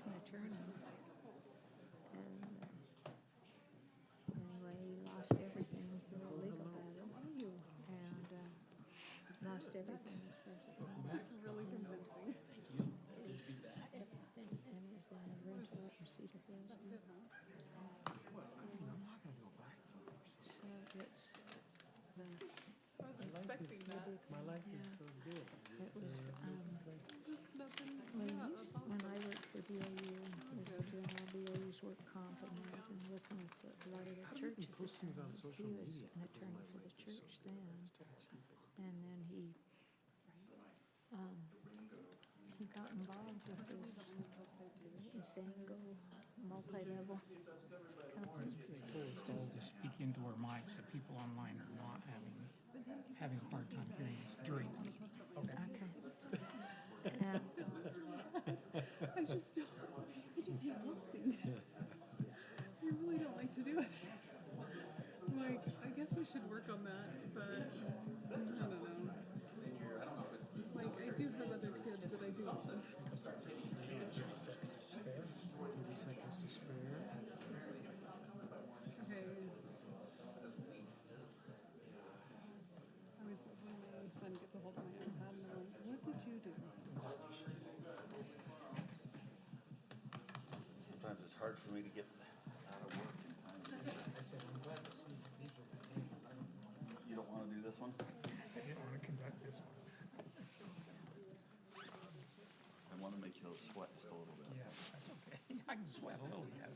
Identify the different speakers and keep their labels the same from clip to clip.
Speaker 1: he's an attorney. And anyway, he lost everything through a legal battle. And lost everything.
Speaker 2: That's really convincing.
Speaker 1: Everything. And he's in a rental up in Cedar Falls now. So it's
Speaker 2: I was expecting that.
Speaker 3: My life is so good.
Speaker 1: it was
Speaker 2: Just nothing.
Speaker 1: when,
Speaker 2: Yeah,
Speaker 1: he,
Speaker 2: that's
Speaker 1: when
Speaker 2: awesome.
Speaker 1: I worked for BOU, was doing all BOU's work comp and that, and working with a lot of the
Speaker 3: How do you
Speaker 1: churches.
Speaker 3: post things on
Speaker 1: He
Speaker 3: social
Speaker 1: was
Speaker 3: media?
Speaker 1: an attorney for the church then, and then he got involved with this Zango multi-level company.
Speaker 4: Told to speak into our mics that people online are not having a hard time hearing us during the meeting.
Speaker 1: Okay. And
Speaker 2: I just hate posting. I really don't like to do it. Like, I guess I should work on that, but I don't know. Like, I do have other kids that I do love.
Speaker 3: 30 seconds to spare.
Speaker 2: Okay. I was when my son gets a hold of my iPad and I'm like, what did you do?
Speaker 5: Sometimes it's hard for me to get out of work in time. You don't want to do this one?
Speaker 4: I didn't want to conduct this one.
Speaker 5: I want to make you sweat just a little bit.
Speaker 4: Yeah, that's okay. I can sweat a little bit.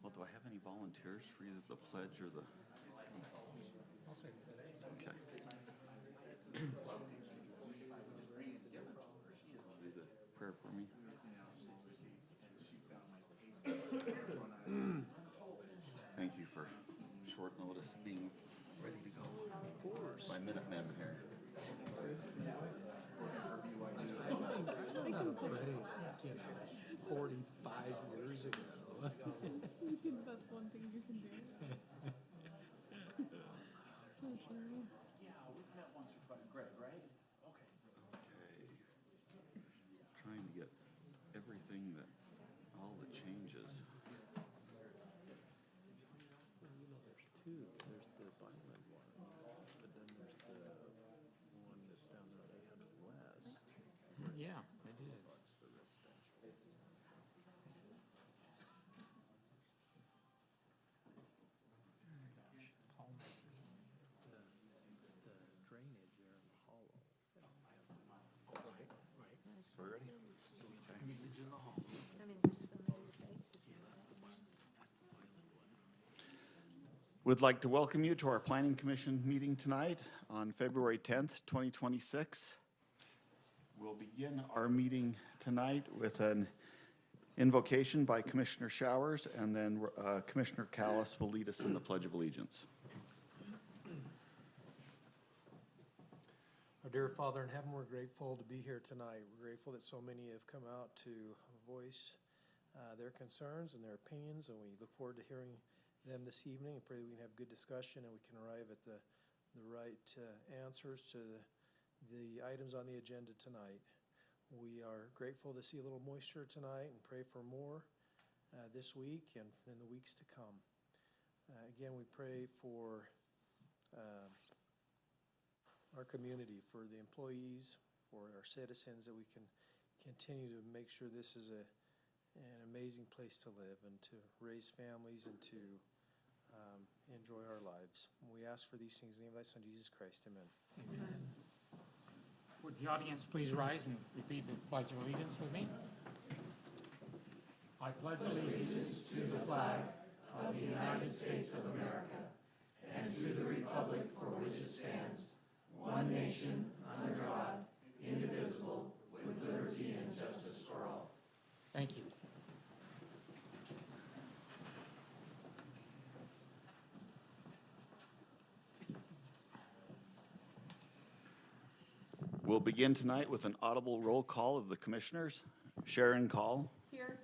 Speaker 5: Well, do I have any volunteers for either the pledge or the?
Speaker 4: I'll say that.
Speaker 5: Okay. Do the prayer for me. Thank you for short notice being ready to go. Of course. My Minutemen here.
Speaker 3: That's not a parade, 45 years ago.
Speaker 2: You think that's one thing you can do? So true.
Speaker 5: Okay. Trying to get everything that, all the changes.
Speaker 3: You know, there's two. There's the Vineland one, but then there's the one that's down there at 800 West.
Speaker 4: Yeah, I did.
Speaker 3: That's the residential. The drainage there in the hollow.
Speaker 5: Right. We're ready?
Speaker 1: I mean, there's familiar faces.
Speaker 5: Would like to welcome you to our Planning Commission meeting tonight on February 10th, 2026. We'll begin our meeting tonight with an invocation by Commissioner Showers, and then Commissioner Callis will lead us in the Pledge of Allegiance.
Speaker 3: Our dear Father in heaven, we're grateful to be here tonight. We're grateful that so many have come out to voice their concerns and their opinions, and we look forward to hearing them this evening and pray that we can have good discussion and we can arrive at the right answers to the items on the agenda tonight. We are grateful to see a little moisture tonight and pray for more this week and in the weeks to come. Again, we pray for our community, for the employees, for our citizens, that we can continue to make sure this is an amazing place to live and to raise families and to enjoy our lives. We ask for these things in the name of thy Son, Jesus Christ. Amen.
Speaker 4: Amen. Would the audience please rise and repeat the Pledge of Allegiance with me? I pledge allegiance to the flag of the United States of America and to the republic for which it stands, one nation, under God, indivisible, with liberty and justice for all. Thank you.
Speaker 5: We'll begin tonight with an audible roll call of the commissioners. Sharon Call.
Speaker 2: Here.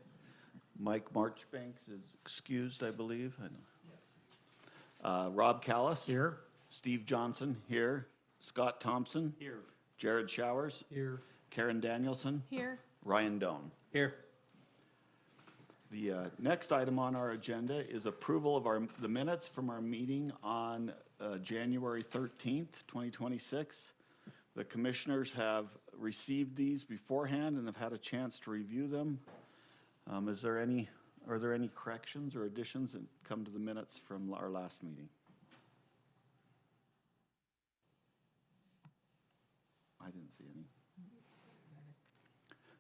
Speaker 5: Mike Marchbanks is excused, I believe. I know. Rob Callis.
Speaker 6: Here.
Speaker 5: Steve Johnson, here. Scott Thompson.
Speaker 6: Here.
Speaker 5: Jared Showers.
Speaker 6: Here.
Speaker 5: Karen Danielson.
Speaker 2: Here.
Speaker 5: Ryan Doan.
Speaker 6: Here.
Speaker 5: The next item on our agenda is approval of the minutes from our meeting on January 13th, 2026. The commissioners have received these beforehand and have had a chance to review them. Are there any corrections or additions that come to the minutes from our last meeting? I didn't see any.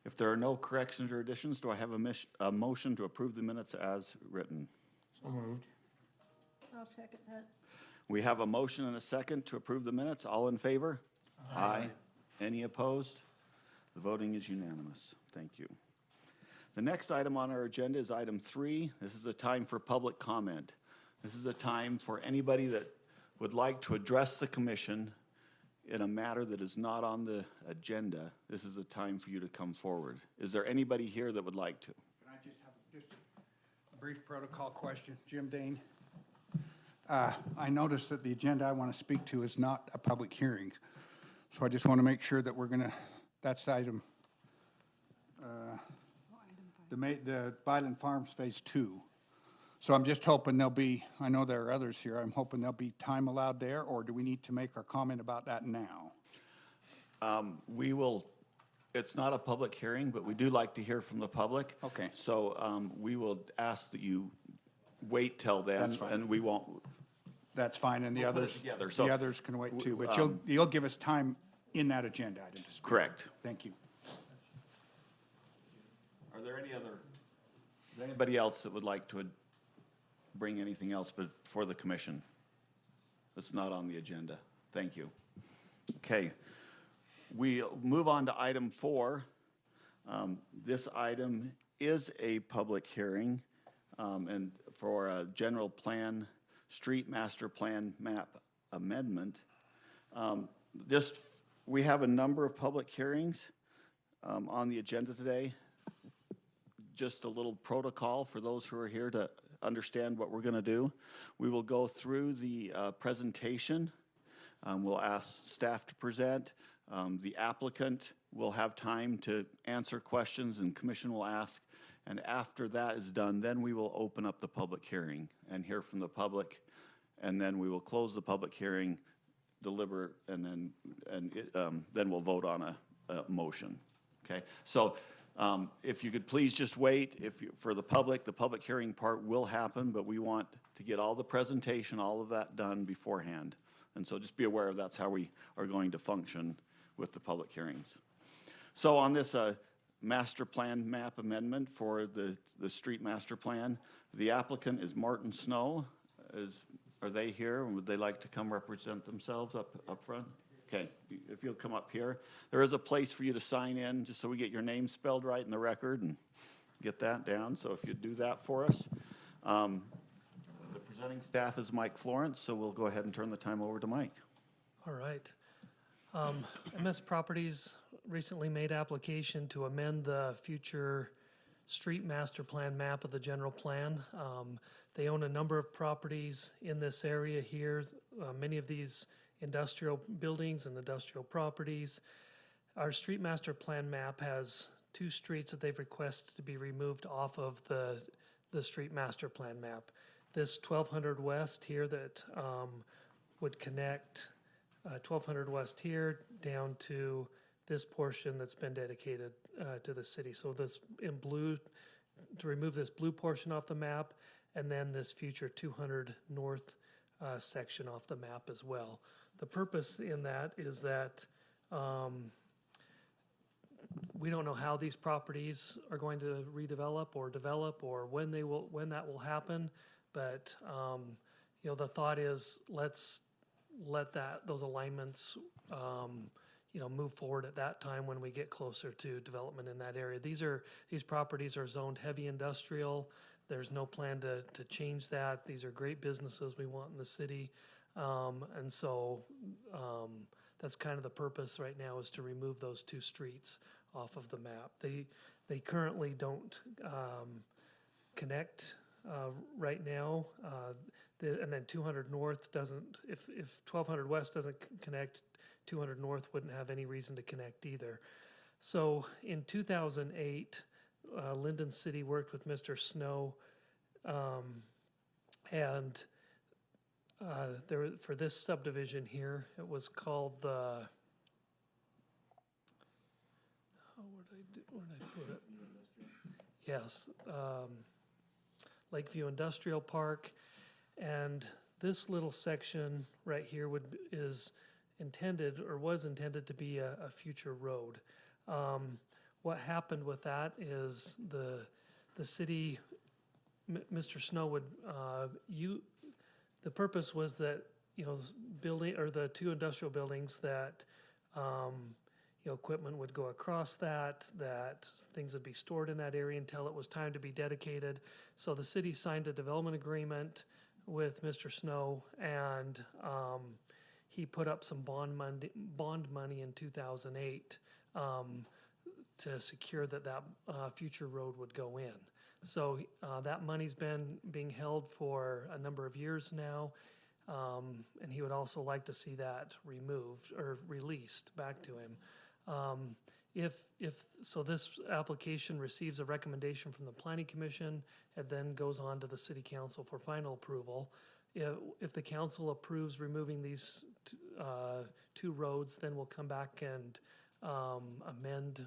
Speaker 5: If there are no corrections or additions, do I have a motion to approve the minutes as written?
Speaker 6: So moved.
Speaker 1: I'll second that.
Speaker 5: We have a motion and a second to approve the minutes. All in favor? Aye. Any opposed? The voting is unanimous. Thank you. The next item on our agenda is item 3. This is a time for public comment. This is a time for anybody that would like to address the commission in a matter that is not on the agenda. This is a time for you to come forward. Is there anybody here that would like to?
Speaker 7: Can I just have a brief protocol question? Jim Dane. I noticed that the agenda I want to speak to is not a public hearing. So I just want to make sure that we're going to, that's item, the Byland Farms Phase 2. So I'm just hoping there'll be, I know there are others here, I'm hoping there'll be time allowed there, or do we need to make our comment about that now?
Speaker 5: We will, it's not a public hearing, but we do like to hear from the public.
Speaker 7: Okay.
Speaker 5: So we will ask that you wait till then.
Speaker 7: That's fine.
Speaker 5: And we won't,
Speaker 7: That's fine, and the
Speaker 5: We'll put it
Speaker 7: others,
Speaker 5: together. So,
Speaker 7: the others can wait too, but you'll give us time in that agenda item to speak.
Speaker 5: correct.
Speaker 7: Thank you.
Speaker 5: Are there is anybody else that would like to bring anything else but for the commission that's not on the agenda? Thank you. Okay. We move on to item 4. This item is a public hearing and for a general plan, street master plan map amendment. We have a number of public hearings on the agenda today. Just a little protocol for those who are here to understand what we're going to do. We will go through the presentation. We'll ask staff to present. The applicant will have time to answer questions and commission will ask. And after that is done, then we will open up the public hearing and hear from the public. And then we will close the public hearing, deliberate, and then we'll vote on a motion. Okay, so if you could please just wait. For the public hearing part will happen, but we want to get all the presentation, all of that done beforehand. And so just be aware of that's how we are going to function with the public hearings. So on this master plan map amendment for the street master plan, the applicant is Martin Snow. Are they here? Would they like to come represent themselves up front? Okay, if you'll come up here. There is a place for you to sign in, just so we get your name spelled right in the record and get that down. So if you'd do that for us. The presenting staff is Mike Florence, so we'll go ahead and turn the time over to Mike.
Speaker 8: All right. MS Properties recently made application to amend the future street master plan map of the general plan. They own a number of properties in this area here, many of these industrial buildings and industrial properties. Our street master plan map has 2 streets that they've requested to be removed off of the street master plan map. This 1200 West here that would connect 1200 West here down to this portion that's been dedicated to the city. So this in blue, to remove this blue portion off the map, and then this future 200 North section off the map as well. The purpose in that is that we don't know how these properties are going to redevelop or develop or when that will happen. But the thought is let's let those alignments move forward at that time when we get closer to development in that area. These properties are zoned heavy industrial. There's no plan to change that. These are great businesses we want in the city. And so that's kind of the purpose right now, is to remove those 2 streets off of the map. They currently don't connect right now. And then 200 North doesn't, if 1200 West doesn't connect, 200 North wouldn't have any reason to connect either. So in 2008, Lindon City worked with Mr. Snow, and for this subdivision here, it was called the, where did I put it? Yes, Lakeview Industrial Park, and this little section right here is intended, or was intended to be a future road. What happened with that is the city, Mr. Snow would, the purpose was that, the two industrial buildings that, equipment would go across that things would be stored in that area until it was time to be dedicated. So the city signed a development agreement with Mr. Snow, and he put up some bond money in 2008 to secure that future road would go in. So that money's been being held for a number of years now, and he would also like to see that removed or released back to him. So this application receives a recommendation from the Planning Commission and then goes on to the City Council for final approval. If the council approves removing these two roads, then we'll come back and amend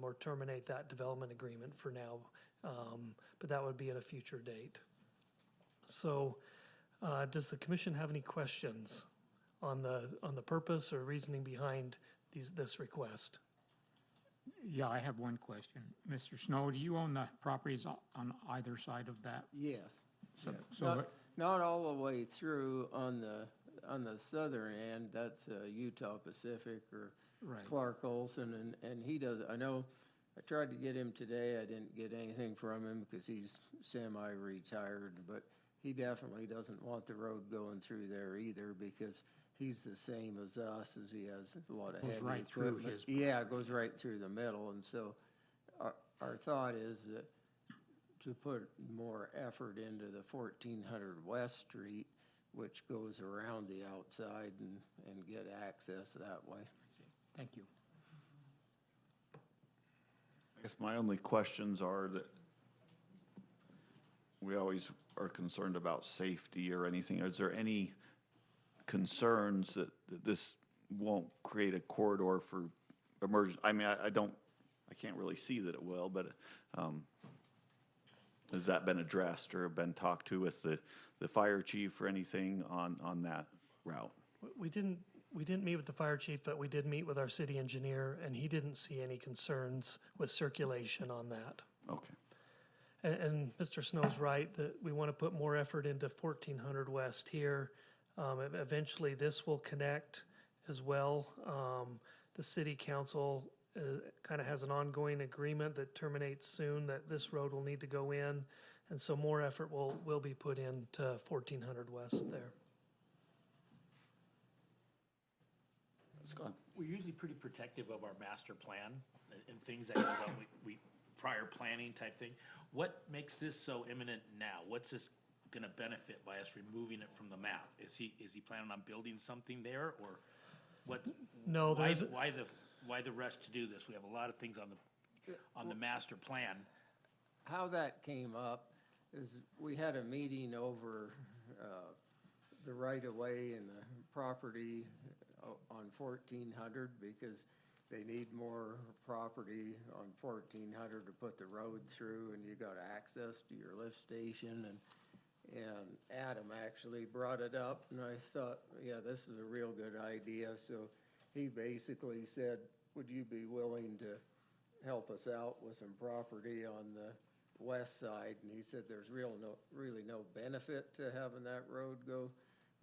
Speaker 8: or terminate that development agreement for now. But that would be at a future date. So does the commission have any questions on the purpose or reasoning behind this request?
Speaker 6: Yeah, I have one question. Mr. Snow, do you own the properties on either side of that?
Speaker 9: Yes.
Speaker 6: So,
Speaker 9: Yeah.
Speaker 6: so
Speaker 9: Not all the way through on the southern end, that's Utah Pacific or
Speaker 6: Right.
Speaker 9: Clark Olson, and he does, I know, I tried to get him today, I didn't get anything from him because he's semi-retired, but he definitely doesn't want the road going through there either because he's the same as us, as he has a lot of
Speaker 6: Goes
Speaker 9: heavy
Speaker 6: right through
Speaker 9: equipment.
Speaker 6: his
Speaker 9: Yeah, it goes right through the middle, and so our thought is that to put more effort into the 1400 West Street, which goes around the outside and get access that way.
Speaker 6: thank you.
Speaker 5: I guess my only questions are that we always are concerned about safety or anything. Is there any concerns that this won't create a corridor for emergency? I mean, I can't really see that it will, but has that been addressed or been talked to with the fire chief or anything on that route?
Speaker 8: We didn't meet with the fire chief, but we did meet with our city engineer, and he didn't see any concerns with circulation on that.
Speaker 5: Okay.
Speaker 8: And Mr. Snow's right, that we want to put more effort into 1400 West here. Eventually, this will connect as well. The city council kind of has an ongoing agreement that terminates soon, that this road will need to go in. And so more effort will be put into 1400 West there.
Speaker 5: Scott?
Speaker 10: We're usually pretty protective of our master plan and things that goes on, we prior planning type thing. What makes this so imminent now? What's this gonna benefit by us removing it from the map? Is he planning on building something there, or what?
Speaker 8: No,
Speaker 10: why
Speaker 8: there's-
Speaker 10: the rush to do this? We have a lot of things on the master plan.
Speaker 9: How that came up is we had a meeting over the right-of-way and the property on 1400 because they need more property on 1400 to put the road through, and you got access to your lift station, and Adam actually brought it up, and I thought, yeah, this is a real good idea. So he basically said, would you be willing to help us out with some property on the west side? And he said there's really no benefit to having that road go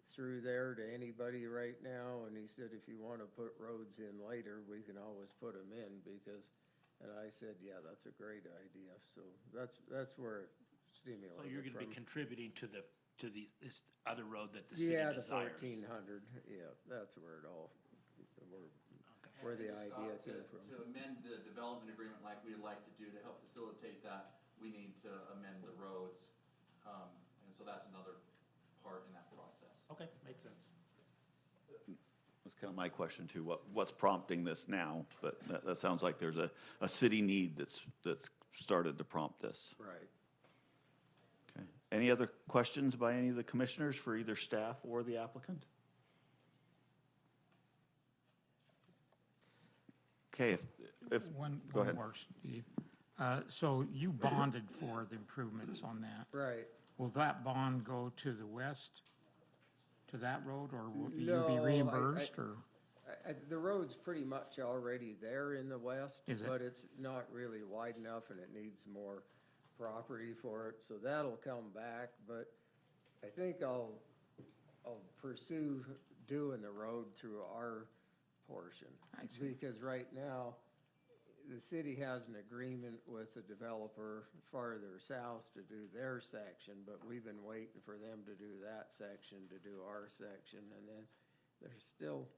Speaker 9: through there to anybody right now. And he said, if you want to put roads in later, we can always put them in and I said, yeah, that's a great idea. So that's where it stimulated
Speaker 10: So you're gonna be
Speaker 9: from.
Speaker 10: contributing to this other road that the city
Speaker 9: Yeah, the
Speaker 10: desires.
Speaker 9: 1400, yeah, that's where it all, we're where the
Speaker 11: And,
Speaker 9: idea
Speaker 11: to-
Speaker 9: came from.
Speaker 11: To amend the development agreement like we'd like to do to help facilitate that, we need to amend the roads. And so that's another part in that process.
Speaker 10: Okay, makes sense.
Speaker 5: That's kind of my question too. What's prompting this now? But that sounds like there's a city need that's started to prompt this.
Speaker 9: Right.
Speaker 5: Okay. Any other questions by any of the commissioners for either staff or the applicant? Okay, if,
Speaker 6: One
Speaker 5: go ahead.
Speaker 6: more, Steve. So you bonded for the improvements on that.
Speaker 9: Right.
Speaker 6: Will that bond go to the west, to that road, or will you
Speaker 9: No,
Speaker 6: be
Speaker 9: I-
Speaker 6: reimbursed, or?
Speaker 9: The road's pretty much already there in the west,
Speaker 6: Is it?
Speaker 9: but it's not really wide enough and it needs more property for it, so that'll come back, but I think I'll pursue doing the road through our portion.
Speaker 6: I see.
Speaker 9: Because right now, the city has an agreement with the developer farther south to do their section, but we've been waiting for them to do that section, to do our section, and then there's still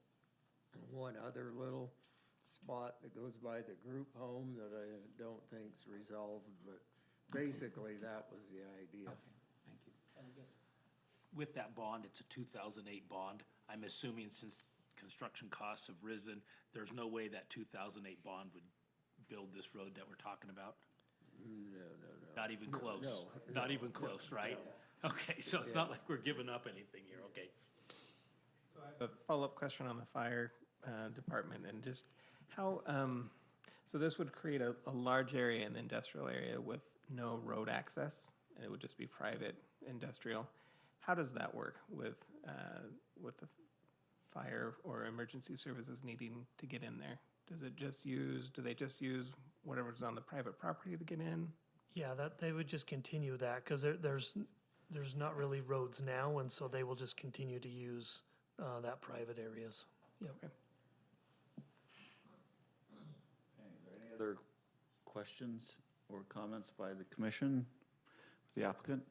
Speaker 9: one other little spot that goes by the group home that I don't think's resolved, but basically that was the idea.
Speaker 6: Thank you.
Speaker 10: With that bond, it's a 2008 bond. I'm assuming since construction costs have risen, there's no way that 2008 bond would build this road that we're talking about?
Speaker 9: No.
Speaker 10: Not even close?
Speaker 9: no,
Speaker 10: Not even close, right? Okay, so it's not like we're giving up anything here, okay?
Speaker 12: A follow-up question on the fire department and just how, so this would create a large area in the industrial area with no road access, and it would just be private industrial. How does that work with the fire or emergency services needing to get in there? Do they just use whatever's on the private property to get in?
Speaker 8: Yeah, that, they would just continue that, because there's not really roads now, and so they will just continue to use that private areas. Yep.
Speaker 12: Okay.
Speaker 5: Any other questions or comments by the commission, the applicant?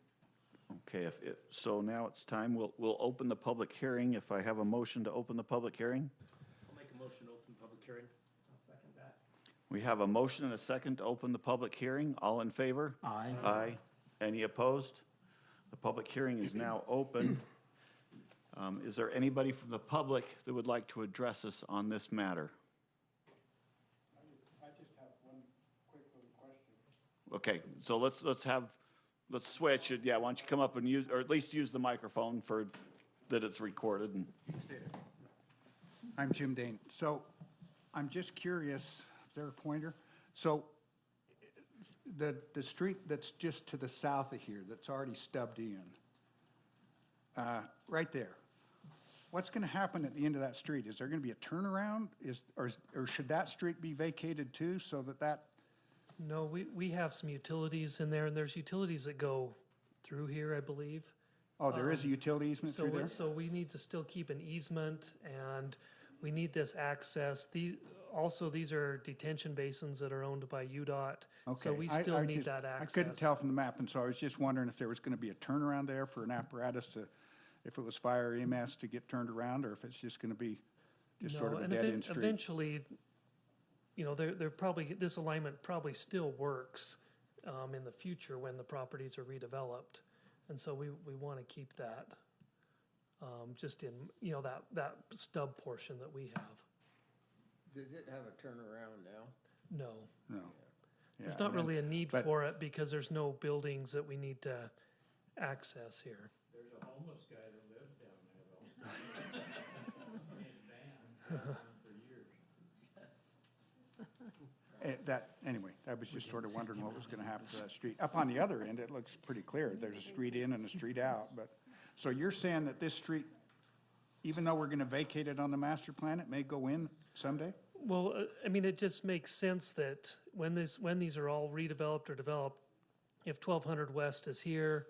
Speaker 5: Okay, so now it's time, we'll open the public hearing. If I have a motion to open the public hearing?
Speaker 10: I'll make a motion to open public hearing.
Speaker 12: I'll second that.
Speaker 5: We have a motion and a second to open the public hearing. All in favor?
Speaker 6: Aye.
Speaker 5: Aye. Any opposed? The public hearing is now open. Is there anybody from the public that would like to address us on this matter?
Speaker 7: I just have one quick little question.
Speaker 5: Okay, so let's switch it. Yeah, why don't you come up and use, or at least use the microphone for, that it's recorded and.
Speaker 7: I'm Jim Dane. So I'm just curious, is there a pointer? So the street that's just to the south of here, that's already stubbed in, right there, what's going to happen at the end of that street? Is there going to be a turnaround? Or should that street be vacated too, so that?
Speaker 8: No, we have some utilities in there, and there's utilities that go through here, I believe.
Speaker 7: Oh, there is a utility easement through there?
Speaker 8: So we need to still keep an easement, and we need this access. Also, these are detention basins that are owned by UDOT. So
Speaker 7: Okay.
Speaker 8: we
Speaker 7: I
Speaker 8: still need
Speaker 7: just-
Speaker 8: that access.
Speaker 7: I couldn't tell from the map, and so I was just wondering if there was going to be a turnaround there for an apparatus to, if it was fire EMS to get turned around, or if it's just going to be just sort
Speaker 8: No,
Speaker 7: of a
Speaker 8: and
Speaker 7: dead-end street.
Speaker 8: eventually, you know, they're probably, this alignment probably still works in the future when the properties are redeveloped. And so we want to keep that just in, you know, that stub portion that we have.
Speaker 9: Does it have a turnaround now?
Speaker 8: No,
Speaker 7: No.
Speaker 8: there's
Speaker 7: Yeah,
Speaker 8: not
Speaker 7: and then-
Speaker 8: really a need
Speaker 7: but-
Speaker 8: for it because there's no buildings that we need to access here.
Speaker 6: There's a homeless guy that lives down there, though. In his van, for years.
Speaker 7: Anyway, I was just sort of wondering what was gonna happen to that street. Up on the other end, it looks pretty clear. There's a street in and a street out, but, so you're saying that this street, even though we're gonna vacate it on the master plan, it may go in someday?
Speaker 8: Well, I mean, it just makes sense that when these are all redeveloped or developed, if 1200 West is here,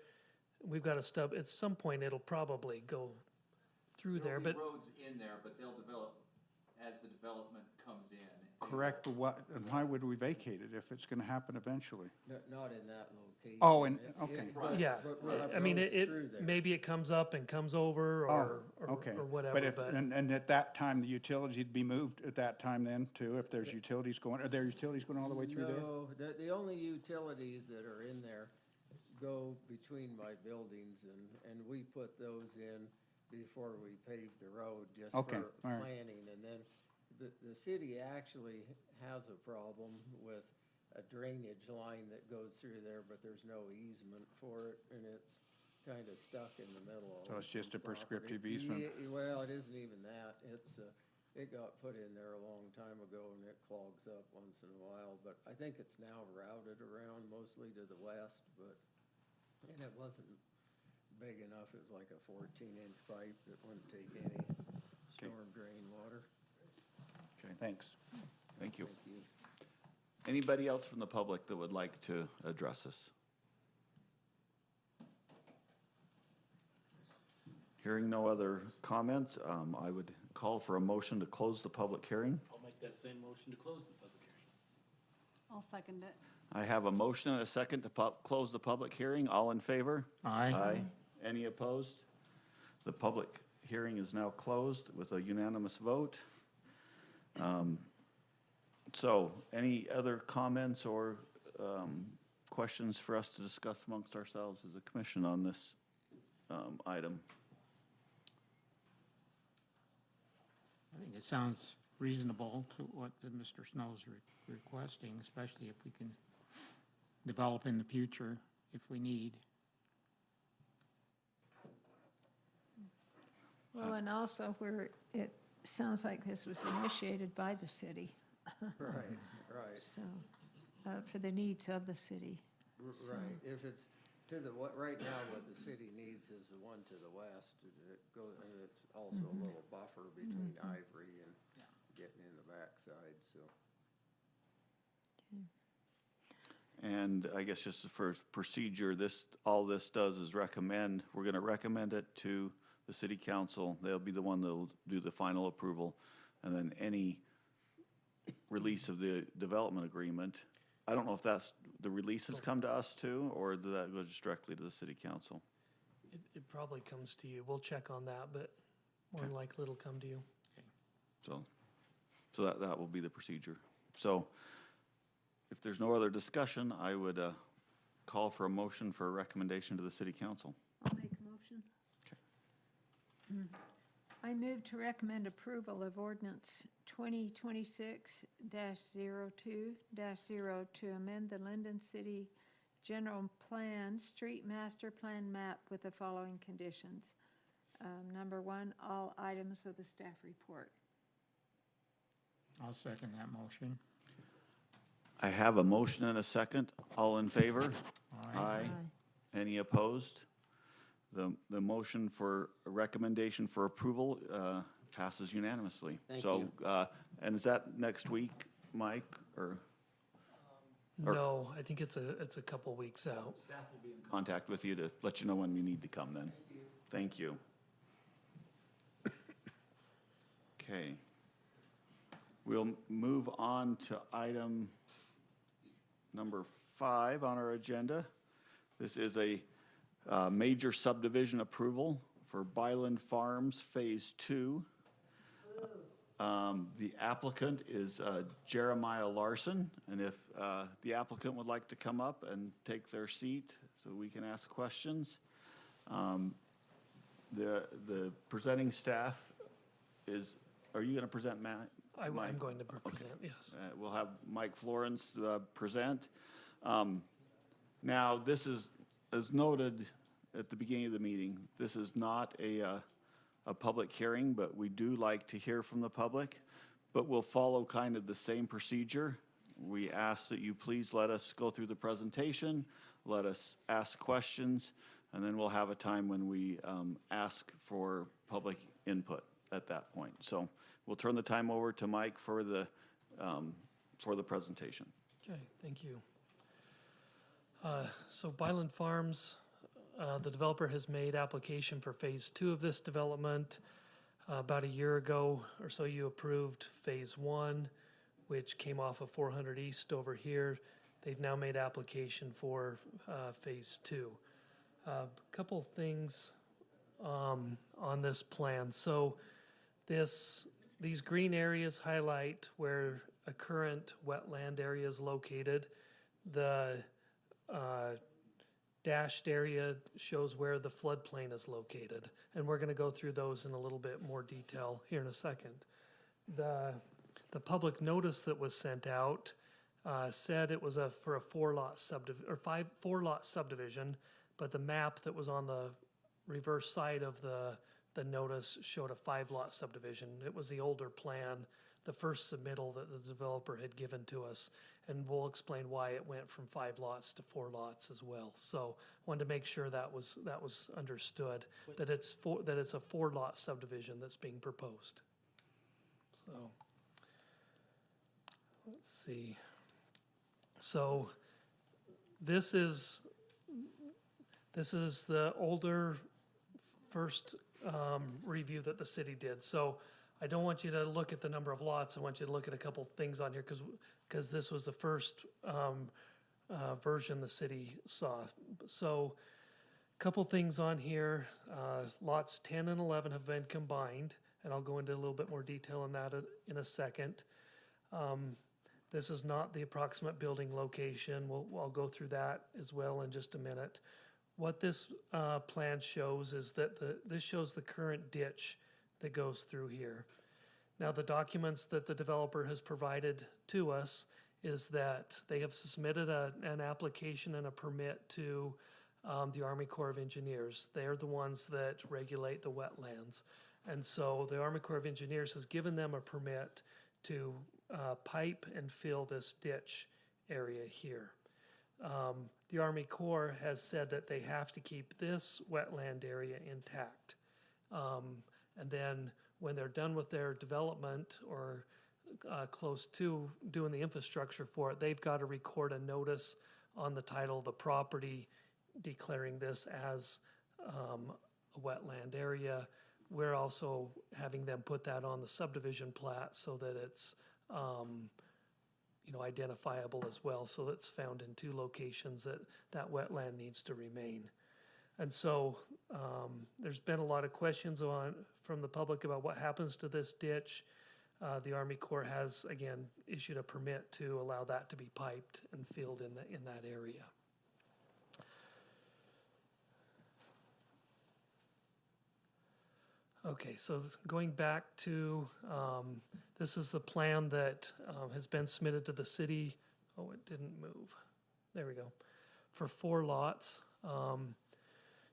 Speaker 8: we've got a stub, at some point it'll probably go through there, but.
Speaker 11: There'll be roads in there, but they'll develop as the development comes in.
Speaker 7: correct, but what, and why would we vacate it if it's gonna happen eventually?
Speaker 9: Not in that location.
Speaker 7: Oh, and,
Speaker 9: It-
Speaker 7: okay.
Speaker 9: but-
Speaker 8: Yeah,
Speaker 9: but we'll have
Speaker 8: I mean,
Speaker 9: roads
Speaker 8: it,
Speaker 9: through there.
Speaker 8: maybe it comes up and comes over
Speaker 7: Oh,
Speaker 8: or
Speaker 7: okay.
Speaker 8: whatever,
Speaker 7: But if,
Speaker 8: but.
Speaker 7: and at that time, the utilities would be moved at that time then too, if there's utilities going, are there utilities going all the way through there?
Speaker 9: No, the only utilities that are in there go between my buildings, and we put those in before we pave the road, just
Speaker 7: Okay,
Speaker 9: for
Speaker 7: all right.
Speaker 9: planning. And then the city actually has a problem with a drainage line that goes through there, but there's no easement for it, and it's kind of stuck in the middle of.
Speaker 7: So it's just a
Speaker 9: the property.
Speaker 7: prescriptive easement?
Speaker 9: Yeah, well, it isn't even that. It got put in there a long time ago, and it clogs up once in a while, but I think it's now routed around mostly to the west, and it wasn't big enough. It was like a 14-inch pipe that wouldn't take any storm drain water.
Speaker 5: Okay,
Speaker 7: Thanks.
Speaker 5: thank you.
Speaker 9: Thank you.
Speaker 5: Anybody else from the public that would like to address us? Hearing no other comments, I would call for a motion to close the public hearing.
Speaker 10: I'll make that same motion to close the public hearing.
Speaker 2: I'll second it.
Speaker 5: I have a motion and a second to close the public hearing. All in favor?
Speaker 6: Aye.
Speaker 5: Any opposed? The public hearing is now closed with a unanimous vote. So, any other comments or questions for us to discuss amongst ourselves as a commission on this item?
Speaker 6: I think it sounds reasonable to what Mr. Snow's requesting, especially if we can develop in the future if we need.
Speaker 1: Well, and also where it sounds like this was initiated by the city,
Speaker 9: Right, right.
Speaker 1: so, for the needs of the city.
Speaker 9: Right, if it's to the, right now what the city needs is the one to the west. It goes, and it's also a little buffer between Ivory and getting in the backside, so.
Speaker 5: And I guess just for procedure, all this does is recommend, we're gonna recommend it to the city council. They'll be the one that'll do the final approval. And then any release of the development agreement, I don't know if that's, the releases come to us too, or does that go just directly to the city council?
Speaker 8: It probably comes to you. We'll check on that, but more than likely it'll come to you.
Speaker 5: So that will be the procedure. So if there's no other discussion, I would call for a motion for a recommendation to the city council.
Speaker 1: I'll make a motion. I move to recommend approval of ordinance 2026-02-0 to amend the Lindon City General Plan, Street Master Plan map with the following conditions. Number one, all items of the staff report.
Speaker 6: I'll second that motion.
Speaker 5: I have a motion and a second. All in favor?
Speaker 6: Aye.
Speaker 5: Any opposed? The motion for a recommendation for approval passes unanimously.
Speaker 9: Thank
Speaker 5: So, and is that next week, Mike, or
Speaker 8: No, I think it's a couple weeks out.
Speaker 5: staff will be in contact with you to let you know when we need to come then? Thank you. Okay. We'll move on to item number 5 on our agenda. This is a major subdivision approval for Byland Farms Phase 2. The applicant is Jeremiah Larson, and if the applicant would like to come up and take their seat so we can ask questions. The presenting staff is, are you going to present, Matt?
Speaker 8: I'm
Speaker 5: Mike?
Speaker 8: going to present, yes.
Speaker 5: We'll have Mike Florence present. Now, this is, as noted at the beginning of the meeting, this is not a public hearing, but we do like to hear from the public. But we'll follow kind of the same procedure. We ask that you please let us go through the presentation, let us ask questions, and then we'll have a time when we ask for public input at that point. So we'll turn the time over to Mike for the presentation.
Speaker 8: Okay, thank you. So Byland Farms, the developer has made application for Phase 2 of this development. About a year ago or so, you approved Phase 1, which came off of 400 East over here. They've now made application for phase 2. Couple things on this plan. So these green areas highlight where a current wetland area is located. The dashed area shows where the floodplain is located. And we're going to go through those in a little bit more detail here in a second. The public notice that was sent out said it was for a four-lot subdivision, but the map that was on the reverse side of the notice showed a 5-lot subdivision. It was the older plan, the first submittal that the developer had given to us, and we'll explain why it went from 5 lots to 4 lots as well. So wanted to make sure that was understood, that it's a 4-lot subdivision that's being proposed. So let's see. So this is the older first review that the city did. So I don't want you to look at the number of lots. I want you to look at a couple things on here because this was the first version the city saw. So a couple things on here. Lots 10 and 11 have been combined, and I'll go into a little bit more detail on that in a second. This is not the approximate building location. I'll go through that as well in just a minute. What this plan shows is that this shows the current ditch that goes through here. Now, the documents that the developer has provided to us is that they have submitted an application and a permit to the Army Corps of Engineers. They're the ones that regulate the wetlands. And so the Army Corps of Engineers has given them a permit to pipe and fill this ditch area here. The Army Corps has said that they have to keep this wetland area intact. And then when they're done with their development or close to doing the infrastructure for it, they've got to record a notice on the title of the property declaring this as a wetland area. We're also having them put that on the subdivision plat so that it's identifiable as well, so it's found in 2 locations that wetland needs to remain. And so there's been a lot of questions from the public about what happens to this ditch. The Army Corps has, again, issued a permit to allow that to be piped and filled in that area. Okay, so going back to, this is the plan that has been submitted to the city. Oh, it didn't move. There we go. For 4 lots.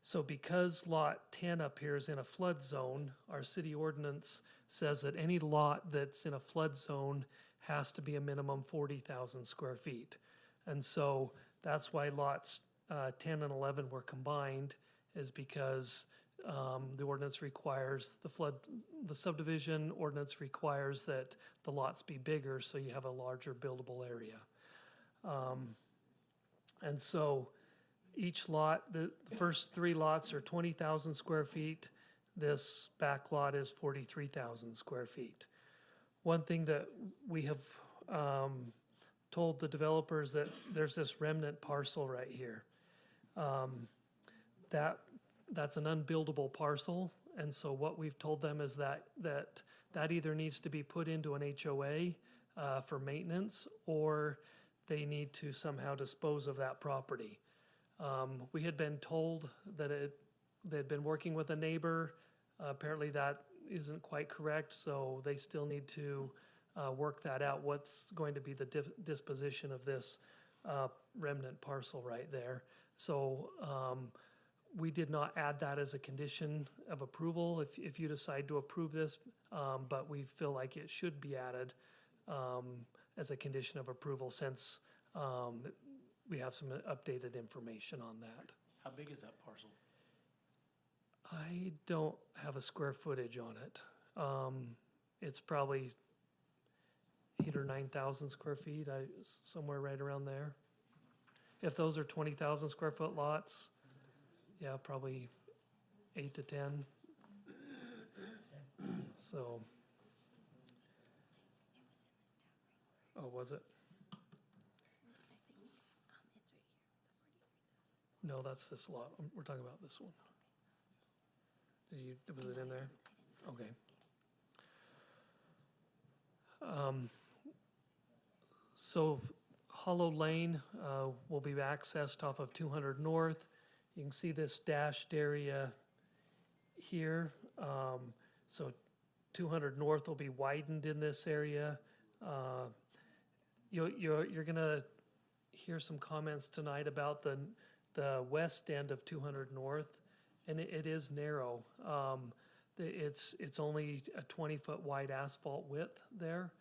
Speaker 8: So because lot 10 up here is in a flood zone, our city ordinance says that any lot that's in a flood zone has to be a minimum 40,000 square feet. And so that's why lots 10 and 11 were combined, is because the ordinance requires the subdivision ordinance requires that the lots be bigger so you have a larger buildable area. And so each lot, the first 3 lots are 20,000 square feet. This back lot is 43,000 square feet. One thing that we have told the developers that there's this remnant parcel right here. That's an unbuildable parcel, and so what we've told them is that either needs to be put into an HOA for maintenance, or they need to somehow dispose of that property. We had been told that they'd been working with a neighbor. Apparently that isn't quite correct, so they still need to work that out. What's going to be the disposition of this remnant parcel right there? So we did not add that as a condition of approval if you decide to approve this, but we feel like it should be added as a condition of approval since we have some updated information on that.
Speaker 10: How big is that parcel?
Speaker 8: I don't have a square footage on it. It's probably 8,000 or 9,000 square feet, somewhere right around there. If those are 20,000 square foot lots, yeah, probably 8 to 10. So. Oh, was it? No, that's this lot. We're talking about this one. Was it in there? Okay. So Hollow Lane will be accessed off of 200 North. You can see this dashed area here. So 200 North will be widened in this area. You're gonna hear some comments tonight about the west end of 200 North, and it is narrow. It's only a 20-foot wide asphalt width there.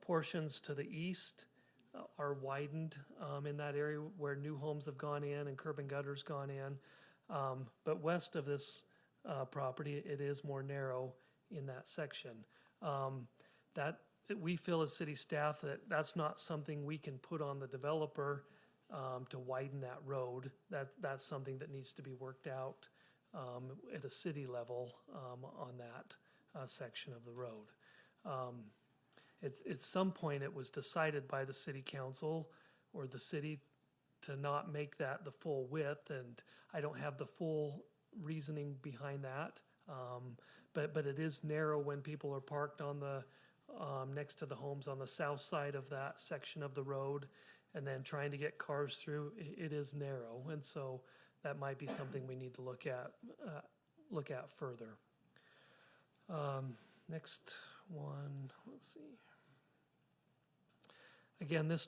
Speaker 8: Portions to the east are widened in that area where new homes have gone in and curb and gutters gone in. But west of this property, it is more narrow in that section. That we feel as city staff that that's not something we can put on the developer to widen that road. That's something that needs to be worked out at a city level on that section of the road. At some point, it was decided by the city council or the city to not make that the full width, and I don't have the full reasoning behind that. But it is narrow when people are parked on the next to the homes on the south side of that section of the road, and then trying to get cars through. It is narrow, and so that might be something we need to look at further. Next one, let's see. Again, this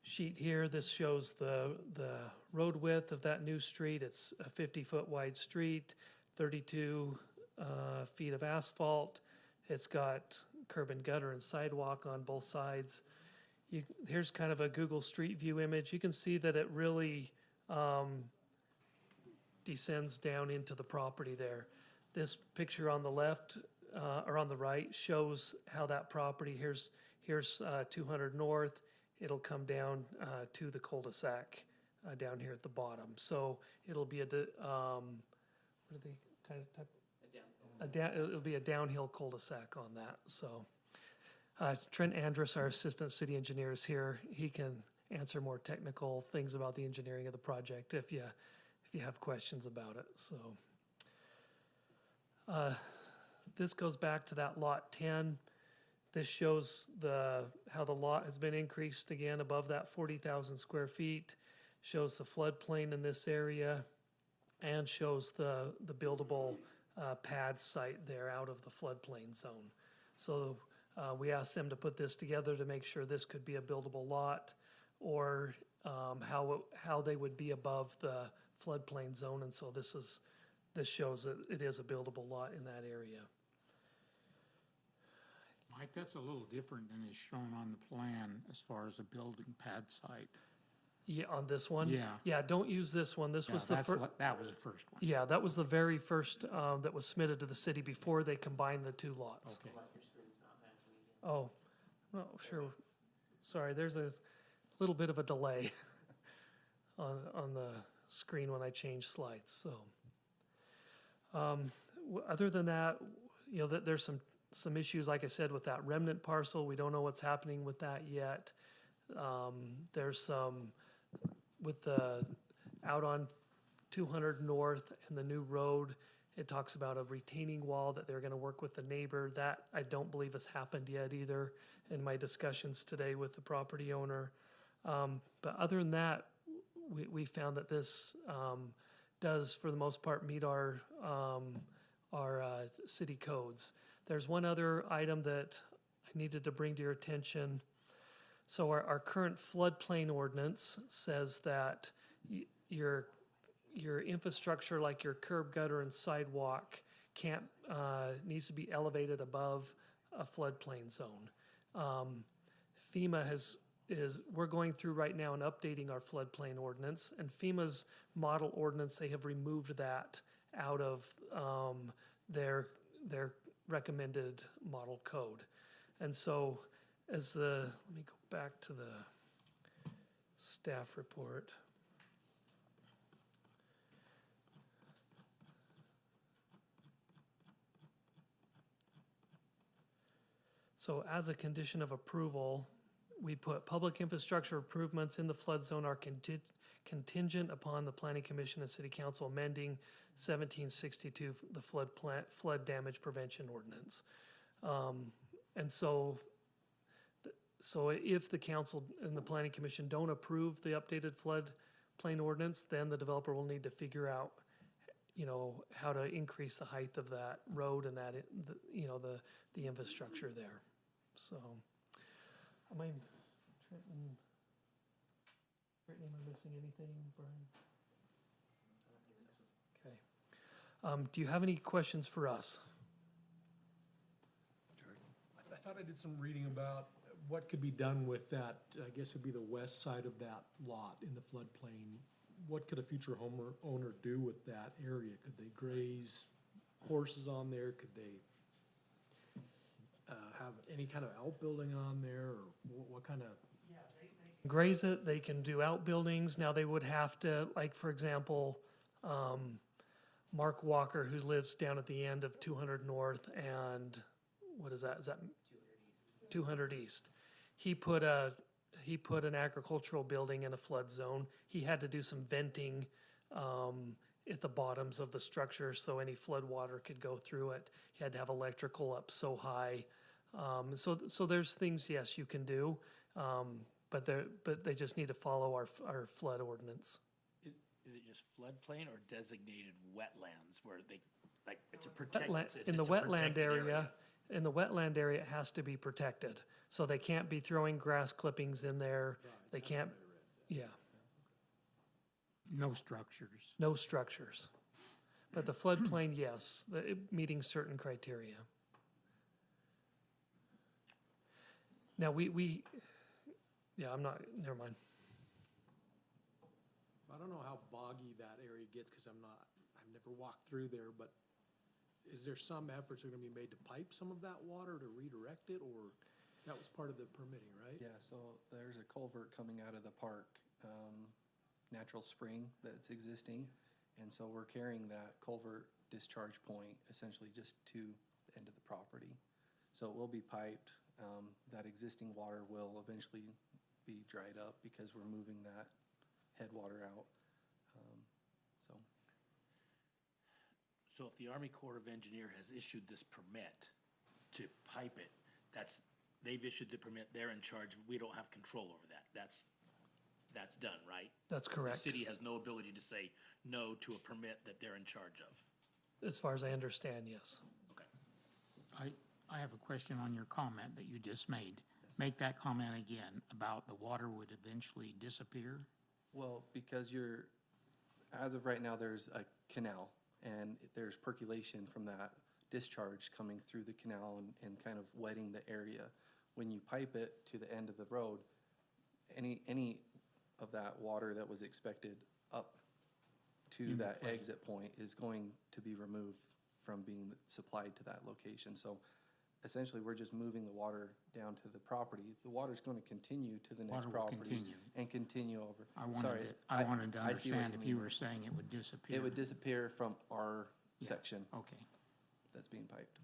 Speaker 8: sheet here, this shows the road width of that new street. It's a 50-foot wide street, 32 feet of asphalt. It's got curb and gutter and sidewalk on both sides. Here's kind of a Google Street View image. You can see that it really descends down into the property there. This picture on the left or on the right shows how that property, here's 200 North, it'll come down to the cul-de-sac down here at the bottom. So it'll be what are they kind of type? It'll be a downhill cul-de-sac on that. So Trent Andrus, our assistant city engineer, is here. He can answer more technical things about the engineering of the project if you have questions about it. So this goes back to that lot 10. This shows how the lot has been increased again above that 40,000 square feet. Shows the floodplain in this area, and shows the buildable pad site there out of the floodplain zone. So we asked them to put this together to make sure this could be a buildable lot, or how they would be above the floodplain zone. And so this shows that it is a buildable lot in that area.
Speaker 6: Mike, that's a little different than is shown on the plan as far as a building pad site.
Speaker 8: Yeah, on this one?
Speaker 6: Yeah.
Speaker 8: Yeah, don't use this one. This was the first.
Speaker 6: That was the first one.
Speaker 8: Yeah, that was the very first that was submitted to the city before they combined the two lots.
Speaker 6: Okay.
Speaker 8: Oh, no, sure. Sorry, there's a little bit of a delay on the screen when I change slides, so. Other than that, there's some issues, like I said, with that remnant parcel. We don't know what's happening with that yet. There's some with the out on 200 North and the new road. It talks about a retaining wall that they're going to work with the neighbor. That I don't believe has happened yet either in my discussions today with the property owner. But other than that, we found that this does, for the most part, meet our city codes. There's one other item that I needed to bring to your attention. So our current floodplain ordinance says that your infrastructure, like your curb, gutter, and sidewalk, needs to be elevated above a floodplain zone. FEMA we're going through right now and updating our floodplain ordinance, and FEMA's model ordinance, they have removed that out of their recommended model code. And so let me go back to the staff report. So as a condition of approval, we put public infrastructure improvements in the flood zone are contingent upon the planning commission and city council amending 1762, the flood damage prevention ordinance. And so if the council and the planning commission don't approve the updated floodplain ordinance, then the developer will need to figure out, you know, how to increase the height of that road and that, you know, the infrastructure there. So, am I missing anything, Brian? Okay. Do you have any questions for us?
Speaker 3: I thought I did some reading about what could be done with that, I guess it'd be the west side of that lot in the floodplain. What could a future owner do with that area? Could they graze horses on there? Could they have any kind of outbuilding on there, or what kind of?
Speaker 8: Graze it, they can do outbuildings. Now they would have to, like, for example, Mark Walker, who lives down at the end of 200 North and, what is that? Is that 200 East? He put an agricultural building in a flood zone. He had to do some venting at the bottoms of the structure so any flood water could go through it. He had to have electrical up so high. So there's things, yes, you can do, but they just need to follow our flood ordinance.
Speaker 10: Is it just floodplain or designated wetlands where they, like, it's a protected?
Speaker 8: In the wetland area, in the wetland area, it has to be protected. So they can't be throwing grass clippings in there. They can't, yeah,
Speaker 6: No structures.
Speaker 8: no structures. But the floodplain, yes, meeting certain criteria. Now, yeah, I'm not, never mind.
Speaker 3: I don't know how boggy that area gets, because I've never walked through there, but is there some efforts are gonna be made to pipe some of that water to redirect it, or that was part of the permitting, right?
Speaker 13: Yeah, so there's a culvert coming out of the park, natural spring that's existing. And so we're carrying that culvert discharge point essentially just to the end of the property. So it will be piped. That existing water will eventually be dried up because we're moving that headwater out.
Speaker 10: So if the Army Corps of Engineer has issued this permit to pipe it, they've issued the permit, they're in charge, we don't have control over that. That's done, right?
Speaker 8: That's correct.
Speaker 10: The city has no ability to say no to a permit that they're in charge of.
Speaker 8: As far as I understand, yes.
Speaker 10: Okay.
Speaker 6: I have a question on your comment that you just made. Make that comment again about the water would eventually disappear?
Speaker 13: Well, because as of right now, there's a canal and there's percolation from that discharge coming through the canal and kind of wetting the area. When you pipe it to the end of the road, any of that water that was expected up to that exit point is going to be removed from being supplied to that location. So essentially, we're just moving the water down to the property. The water's going to continue to the next
Speaker 6: Water will
Speaker 13: property.
Speaker 6: continue.
Speaker 13: And continue over.
Speaker 6: I
Speaker 13: Sorry,
Speaker 6: wanted to
Speaker 13: I see what
Speaker 6: understand if
Speaker 13: mean.
Speaker 6: you were saying it would disappear.
Speaker 13: It would disappear from our section
Speaker 6: Okay.
Speaker 13: that's being piped.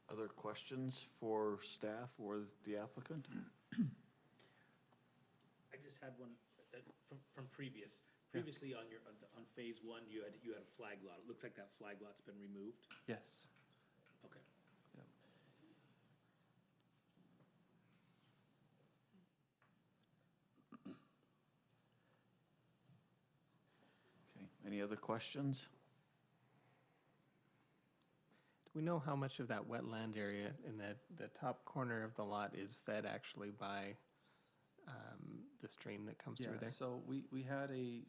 Speaker 5: Other questions for staff or the applicant?
Speaker 10: I just had one from previously on on phase one, you had a flag lot. It looks like that flag lot's been removed.
Speaker 13: Yes.
Speaker 10: Okay.
Speaker 13: Yep.
Speaker 5: Okay, any other questions?
Speaker 12: Do we know how much of that wetland area in the top corner of the lot is fed actually by the stream that comes through there?
Speaker 13: So we had a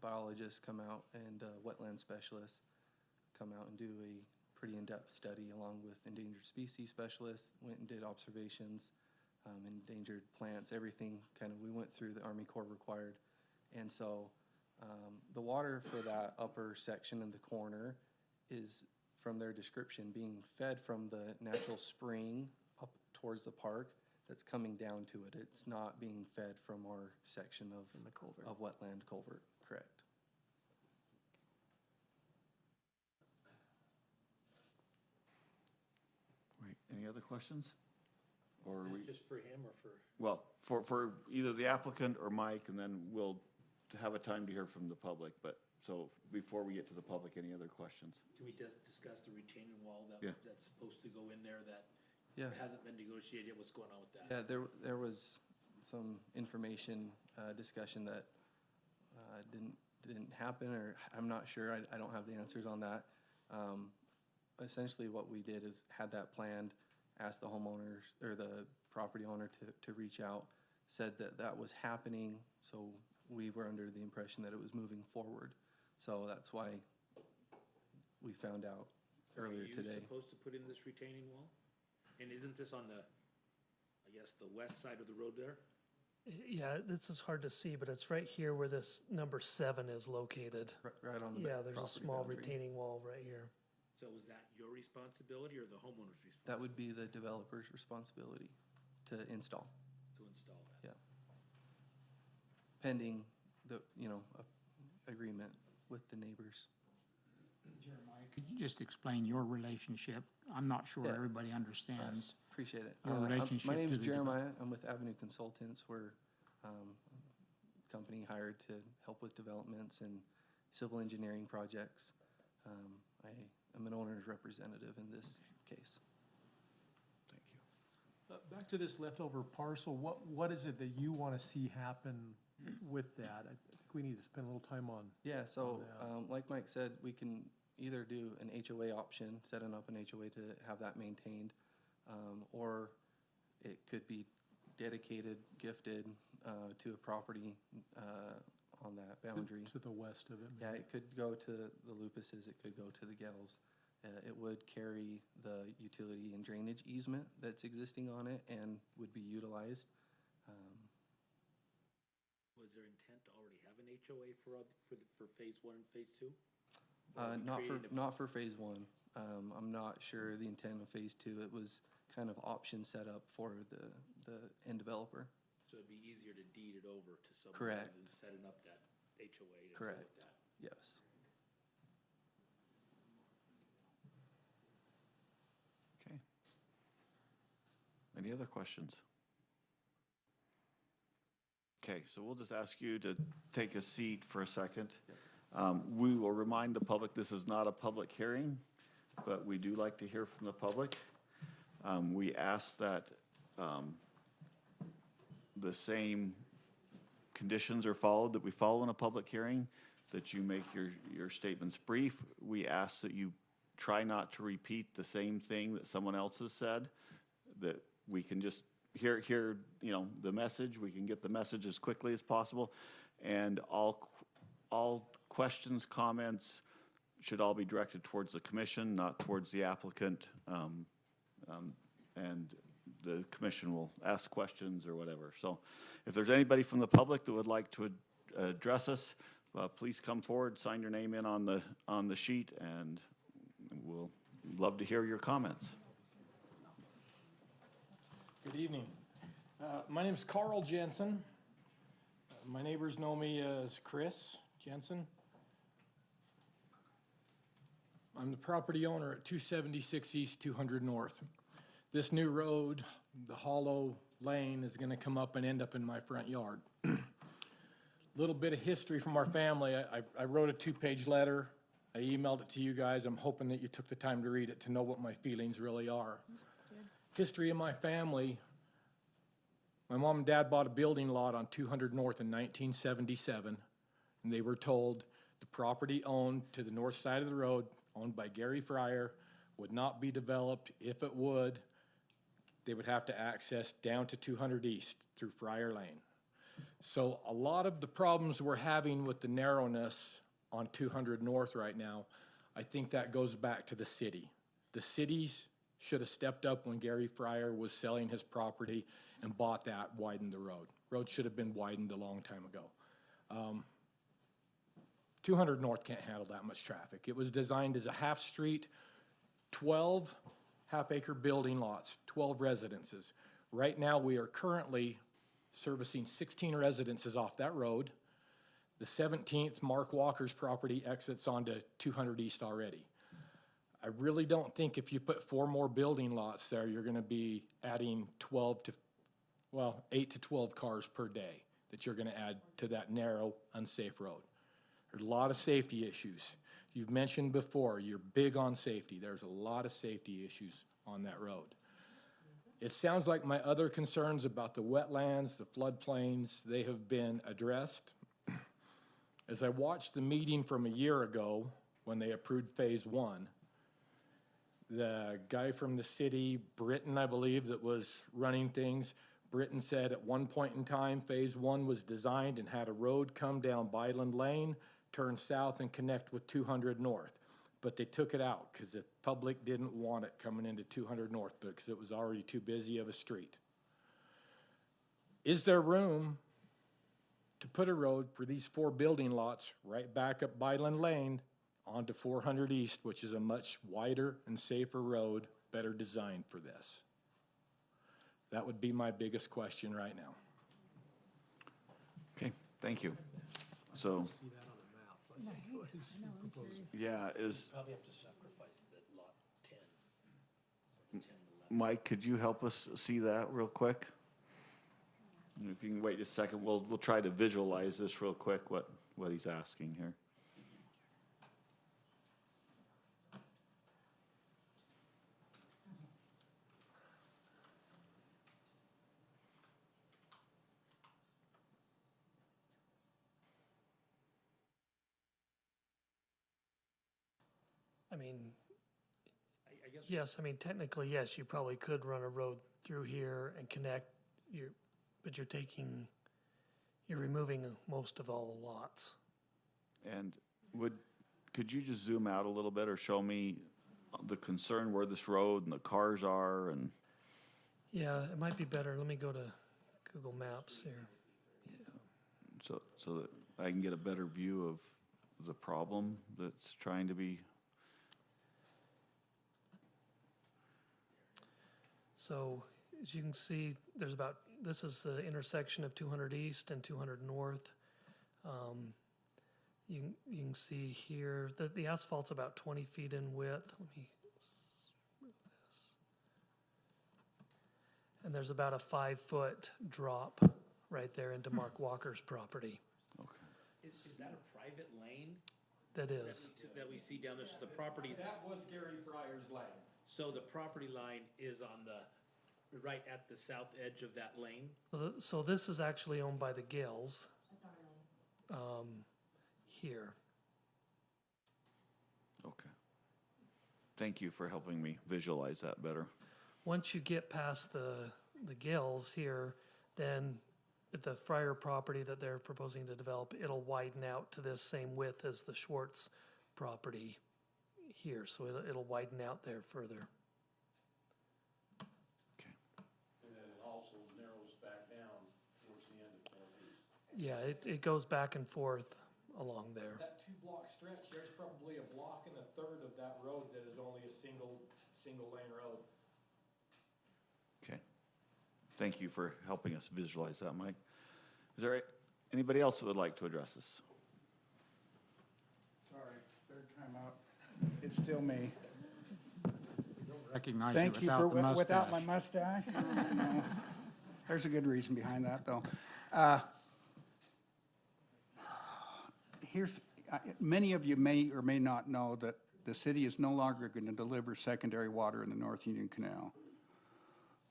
Speaker 13: biologist come out and a wetland specialist come out and do a pretty in-depth study along with endangered species specialists, went and did observations, endangered plants, everything kind of, we went through the Army Corps required. And so the water for that upper section in the corner is, from their description, being fed from the natural spring up towards the park that's coming down to it. It's not being fed from our section of
Speaker 12: the culvert.
Speaker 13: Of wetland culvert, correct.
Speaker 5: Any other questions? Or
Speaker 10: Is
Speaker 5: we,
Speaker 10: this just for him or for?
Speaker 5: well, for either the applicant or Mike, and then we'll have a time to hear from the public, but, so before we get to the public, any other questions?
Speaker 10: Can we discuss the retaining wall
Speaker 5: Yeah.
Speaker 10: that's supposed to go in there that
Speaker 13: Yeah.
Speaker 10: hasn't been negotiated yet? What's going on with that?
Speaker 13: Yeah, there was some information, discussion that didn't happen, or I'm not sure, I don't have the answers on that. Essentially what we did is had that planned, asked the homeowners, or the property owner to reach out, said that that was happening, so we were under the impression that it was moving forward. So that's why we found out earlier
Speaker 10: Are
Speaker 13: today.
Speaker 10: you supposed to put in this retaining wall? And isn't this on the, I guess, the west side of the road there?
Speaker 8: Yeah, this is hard to see, but it's right here where this number 7 is located.
Speaker 13: Right on the
Speaker 8: Yeah, there's a
Speaker 13: property
Speaker 8: small
Speaker 13: boundary.
Speaker 8: retaining wall right here.
Speaker 10: So is that your responsibility or the homeowner's responsibility?
Speaker 13: That would be the developer's responsibility to install,
Speaker 10: To install that?
Speaker 13: yeah. Pending the, agreement with the neighbors.
Speaker 6: Jeremiah, could you just explain your relationship? I'm not sure
Speaker 13: Yeah.
Speaker 6: everybody understands.
Speaker 13: Appreciate it.
Speaker 6: Your relationship
Speaker 13: My
Speaker 6: to
Speaker 13: name's
Speaker 6: the
Speaker 13: Jeremiah. I'm with Avenue Consultants. We're a company hired to help with developments and civil engineering projects. I am an owner's representative in this case.
Speaker 5: Thank you.
Speaker 14: Back to this leftover parcel, what is it that you want to see happen with that? I think we need to spend a little time on.
Speaker 13: Yeah, so,
Speaker 14: on that.
Speaker 13: like Mike said, we can either do an HOA option, setting up an HOA to have that maintained, or it could be dedicated, gifted, to a property, on that boundary.
Speaker 14: To the west of it.
Speaker 13: Yeah, it could go to the Lupuses, it could go to the Gels. It would carry the utility and drainage easement that's existing on it and would be utilized.
Speaker 10: Was there intent to already have an HOA for phase 1 and phase 2?
Speaker 13: Not for phase 1. I'm not sure the intent of phase 2. It was kind of option set up for the end developer.
Speaker 10: So it'd be easier to deed it over to someone
Speaker 13: Correct.
Speaker 10: rather than setting up that HOA to deal
Speaker 13: Correct.
Speaker 10: with that.
Speaker 13: Yes.
Speaker 5: Okay. Any other questions? Okay, so we'll just ask you to take a seat for a second. We will remind the public, this is not a public hearing, but we do like to hear from the public. We ask that the same conditions are followed that we follow in a public hearing, that you make your statements brief. We ask that you try not to repeat the same thing that someone else has said, that we can just hear the message, we can get the message as quickly as possible, and all questions, comments should all be directed towards the commission, not towards the applicant, and the commission will ask questions or whatever. So if there's anybody from the public that would like to address us, please come forward, sign your name in on the sheet, and we'll love to hear your comments.
Speaker 15: Good evening. My name is Carl Jensen. My neighbors know me as Chris Jensen. I'm the property owner at 276 East, 200 North. This new road, the hollow lane, is going to come up and end up in my front yard. Little bit of history from our family. I wrote a 2-page letter. I emailed it to you guys. I'm hoping that you took the time to read it to know what my feelings really are. History of my family. My mom and dad bought a building lot on 200 North in 1977, and they were told the property owned to the north side of the road, owned by Gary Fryer, would not be developed. If it would, they would have to access down to 200 East through Fryer Lane. So a lot of the problems we're having with the narrowness on 200 North right now, I think that goes back to the city. The cities should have stepped up when Gary Fryer was selling his property and bought that, widened the road. Road should have been widened a long time ago. 200 North can't handle that much traffic. It was designed as a half street, 12 half-acre building lots, 12 residences. Right now, we are currently servicing 16 residences off that road. The 17th, Mark Walker's property exits onto 200 East already. I really don't think if you put 4 more building lots there, you're gonna be adding 8 to 12 cars per day that you're gonna add to that narrow, unsafe road. There's a lot of safety issues. You've mentioned before, you're big on safety. There's a lot of safety issues on that road. It sounds like my other concerns about the wetlands, the floodplains, they have been addressed. As I watched the meeting from a year ago, when they approved Phase 1, the guy from the city, Britton, I believe, that was running things, Britton said at one point in time, Phase 1 was designed and had a road come down Byland Lane, turn south and connect with 200 North. But they took it out because the public didn't want it coming into 200 North because it was already too busy of a street. Is there room to put a road for these 4 building lots right back up Byland Lane onto 400 East, which is a much wider and safer road, better designed for this? That would be my biggest question right now.
Speaker 5: Okay, thank you. So, yeah,
Speaker 10: Probably have to sacrifice the lot 10.
Speaker 5: Mike, could you help us see that real quick? And if you can wait just a second, we'll try to visualize this real quick, what he's asking here.
Speaker 8: I mean,
Speaker 10: I guess.
Speaker 8: yes, I mean, technically, yes, you probably could run a road through here and connect but you're removing most of all the lots.
Speaker 5: And could you just zoom out a little bit or show me the concern where this road and the cars are and?
Speaker 8: Yeah, it might be better. Let me go to Google Maps here.
Speaker 5: So that I can get a better view of the problem that's trying to be.
Speaker 8: So as you can see, this is the intersection of 200 East and 200 North. You can see here that the asphalt's about 20 feet in width. Let me move this. And there's about a 5-foot drop right there into Mark Walker's property.
Speaker 5: Okay.
Speaker 10: Is that a private lane?
Speaker 8: That is.
Speaker 10: That we see down there, so the property.
Speaker 15: That was Gary Fryer's lane.
Speaker 10: So the property line is on right at the south edge of that lane?
Speaker 8: So this is actually owned by the Gills. Here.
Speaker 5: Okay. Thank you for helping me visualize that better.
Speaker 8: Once you get past the Gills here, then the Fryer property that they're proposing to develop, it'll widen out to this same width as the Schwartz property here. So it'll widen out there further.
Speaker 5: Okay.
Speaker 14: And then it also narrows back down towards the end of Northeast.
Speaker 8: Yeah, it goes back and forth along there.
Speaker 15: That 2-block stretch, there's probably a block and a third of that road that is only a single lane road.
Speaker 5: Okay. Thank you for helping us visualize that, Mike. Is there anybody else that would like to address this?
Speaker 7: Sorry, third time out. It's still me.
Speaker 6: Recognize
Speaker 7: Thank you
Speaker 6: without the
Speaker 7: for, without my
Speaker 6: mustache.
Speaker 7: mustache. No. There's a good reason behind that, though. Many of you may or may not know that the city is no longer going to deliver secondary water in the North Union Canal.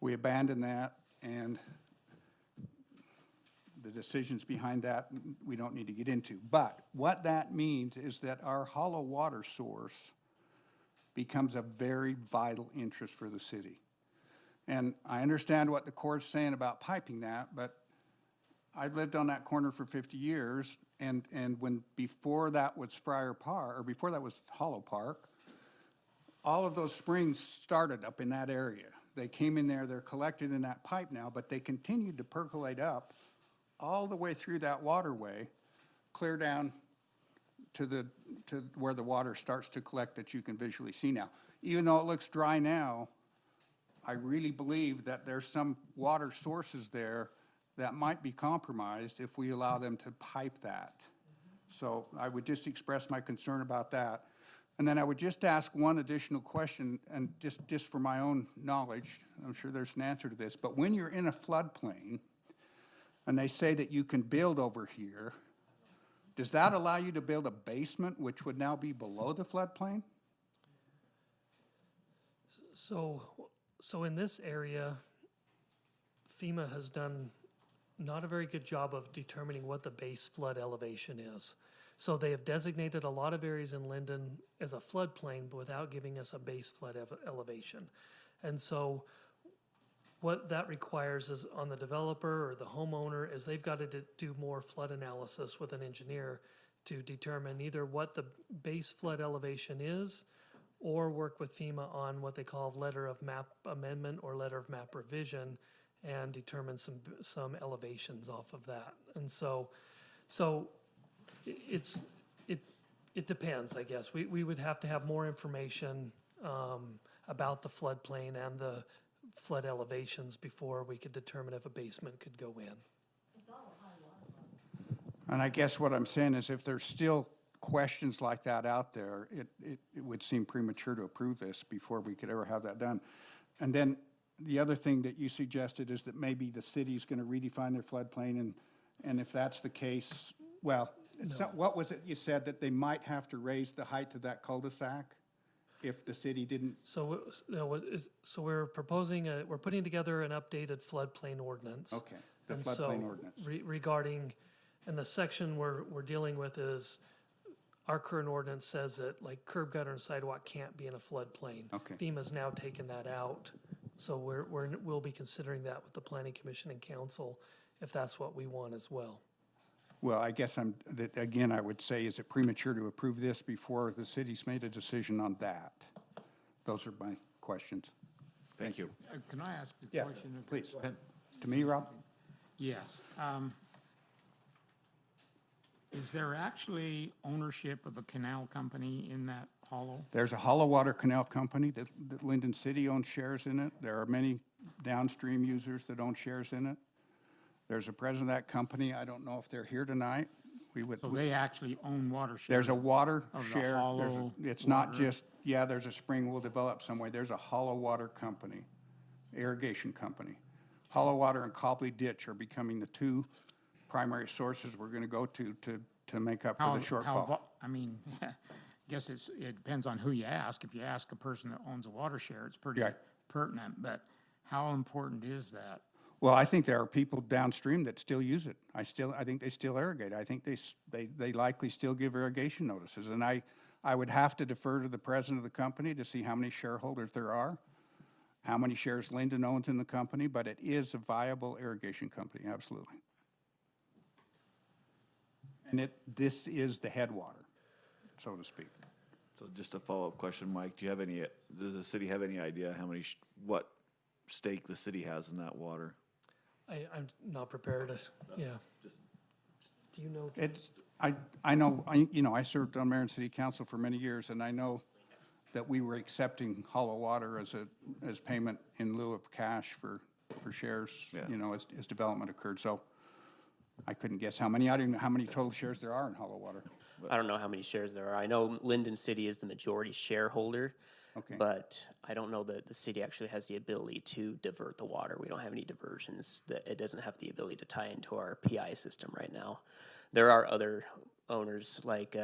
Speaker 7: We abandoned that, and the decisions behind that we don't need to get into. But what that means is that our hollow water source becomes a very vital interest for the city. And I understand what the Corps is saying about piping that, but I've lived on that corner for 50 years, and when before that was Fryer Park, or before that was Hollow Park, all of those springs started up in that area. They came in there, they're collected in that pipe now, but they continued to percolate up all the way through that waterway, clear down to where the water starts to collect that you can visually see now. Even though it looks dry now, I really believe that there's some water sources there that might be compromised if we allow them to pipe that. So I would just express my concern about that. And then I would just ask one additional question, and just for my own knowledge, I'm sure there's an answer to this, but when you're in a floodplain, and they say that you can build over here, does that allow you to build a basement, which would now be below the floodplain?
Speaker 8: So in this area, FEMA has done not a very good job of determining what the base flood elevation is. So they have designated a lot of areas in Lindon as a floodplain, but without giving us a base flood elevation. And so what that requires is on the developer or the homeowner is they've got to do more flood analysis with an engineer to determine either what the base flood elevation is, or work with FEMA on what they call letter of map amendment or letter of map revision and determine some elevations off of that. And so it depends, I guess. We would have to have more information about the floodplain and the flood elevations before we could determine if a basement could go in.
Speaker 7: And I guess what I'm saying is if there's still questions like that out there, it would seem premature to approve this before we could ever have that done. And then the other thing that you suggested is that maybe the city's gonna redefine their floodplain, and if that's the case, well, it's not, what was it you said, that they might have to raise the height of that cul-de-sac if the city didn't?
Speaker 8: So we're proposing, we're putting together an updated floodplain ordinance.
Speaker 7: Okay, the
Speaker 8: And
Speaker 7: floodplain
Speaker 8: so
Speaker 7: ordinance.
Speaker 8: regarding, and the section we're dealing with is, our current ordinance says that like curb, gutter, and sidewalk can't be in a floodplain.
Speaker 7: Okay.
Speaker 8: FEMA's now taken that out, so we'll be considering that with the planning commission and council, if that's what we want as well.
Speaker 7: Well, I guess again, I would say, is it premature to approve this before the city's made a decision on that? Those are my questions.
Speaker 5: Thank you.
Speaker 6: Can I ask a
Speaker 7: Yeah,
Speaker 6: question?
Speaker 7: please. To me, Rob?
Speaker 6: Yes. Is there actually ownership of a canal company in that hollow?
Speaker 7: There's a hollow water canal company that Lindon City owns shares in it. There are many downstream users that own shares in it. There's a president of that company. I don't know if they're here tonight.
Speaker 6: So they actually own water shares?
Speaker 7: There's a water
Speaker 6: of the
Speaker 7: share.
Speaker 6: hollow
Speaker 7: It's not
Speaker 6: water?
Speaker 7: just, yeah, there's a spring we'll develop somewhere. There's a hollow water company, irrigation company. Hollow water and Cobley Ditch are becoming the two primary sources we're gonna go to make up for the shortfall.
Speaker 6: I mean, I guess it depends on who you ask. If you ask a person that owns a water share, it's pretty
Speaker 7: Right.
Speaker 6: pertinent, but how important is that?
Speaker 7: Well, I think there are people downstream that still use it. I think they still irrigate. I think they likely still give irrigation notices. And I would have to defer to the president of the company to see how many shareholders there are, how many shares Lindon owns in the company, but it is a viable irrigation company, absolutely. And this is the headwater, so to speak.
Speaker 5: So just a follow-up question, Mike, does the city have any idea how many, what stake the city has in that water?
Speaker 8: I'm not prepared to, yeah. Do you know?
Speaker 7: I know, I served on mayor and city council for many years, and I know that we were accepting hollow water as payment in lieu of cash for shares,
Speaker 5: Yeah.
Speaker 7: As development occurred. So I couldn't guess how many. I don't know how many total shares there are in hollow water.
Speaker 16: I don't know how many shares there are. I know Lindon City is the majority shareholder,
Speaker 7: Okay.
Speaker 16: but I don't know that the city actually has the ability to divert the water. We don't have any diversions. It doesn't have the ability to tie into our PI system right now. There are other owners, like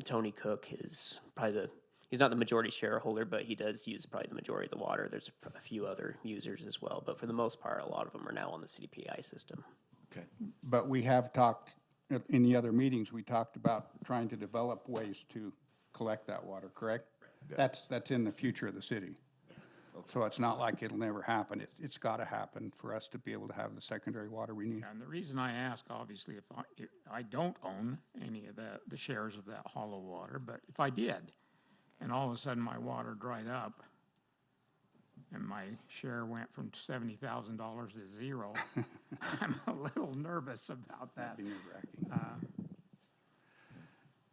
Speaker 16: Tony Cook is probably he's not the majority shareholder, but he does use probably the majority of the water. There's a few other users as well, but for the most part, a lot of them are now on the city PI system.
Speaker 5: Okay.
Speaker 7: But we have talked, in the other meetings, we talked about trying to develop ways to collect that water, correct?
Speaker 5: Yeah.
Speaker 7: That's in the future of the city. So it's not like it'll never happen. It's got to happen for us to be able to have the secondary water we need.
Speaker 6: And the reason I ask, obviously, if I don't own any of the shares of that hollow water, but if I did, and all of a sudden my water dried up, and my share went from $70,000 to zero, I'm a little nervous about that.
Speaker 7: That'd be nerve-wracking.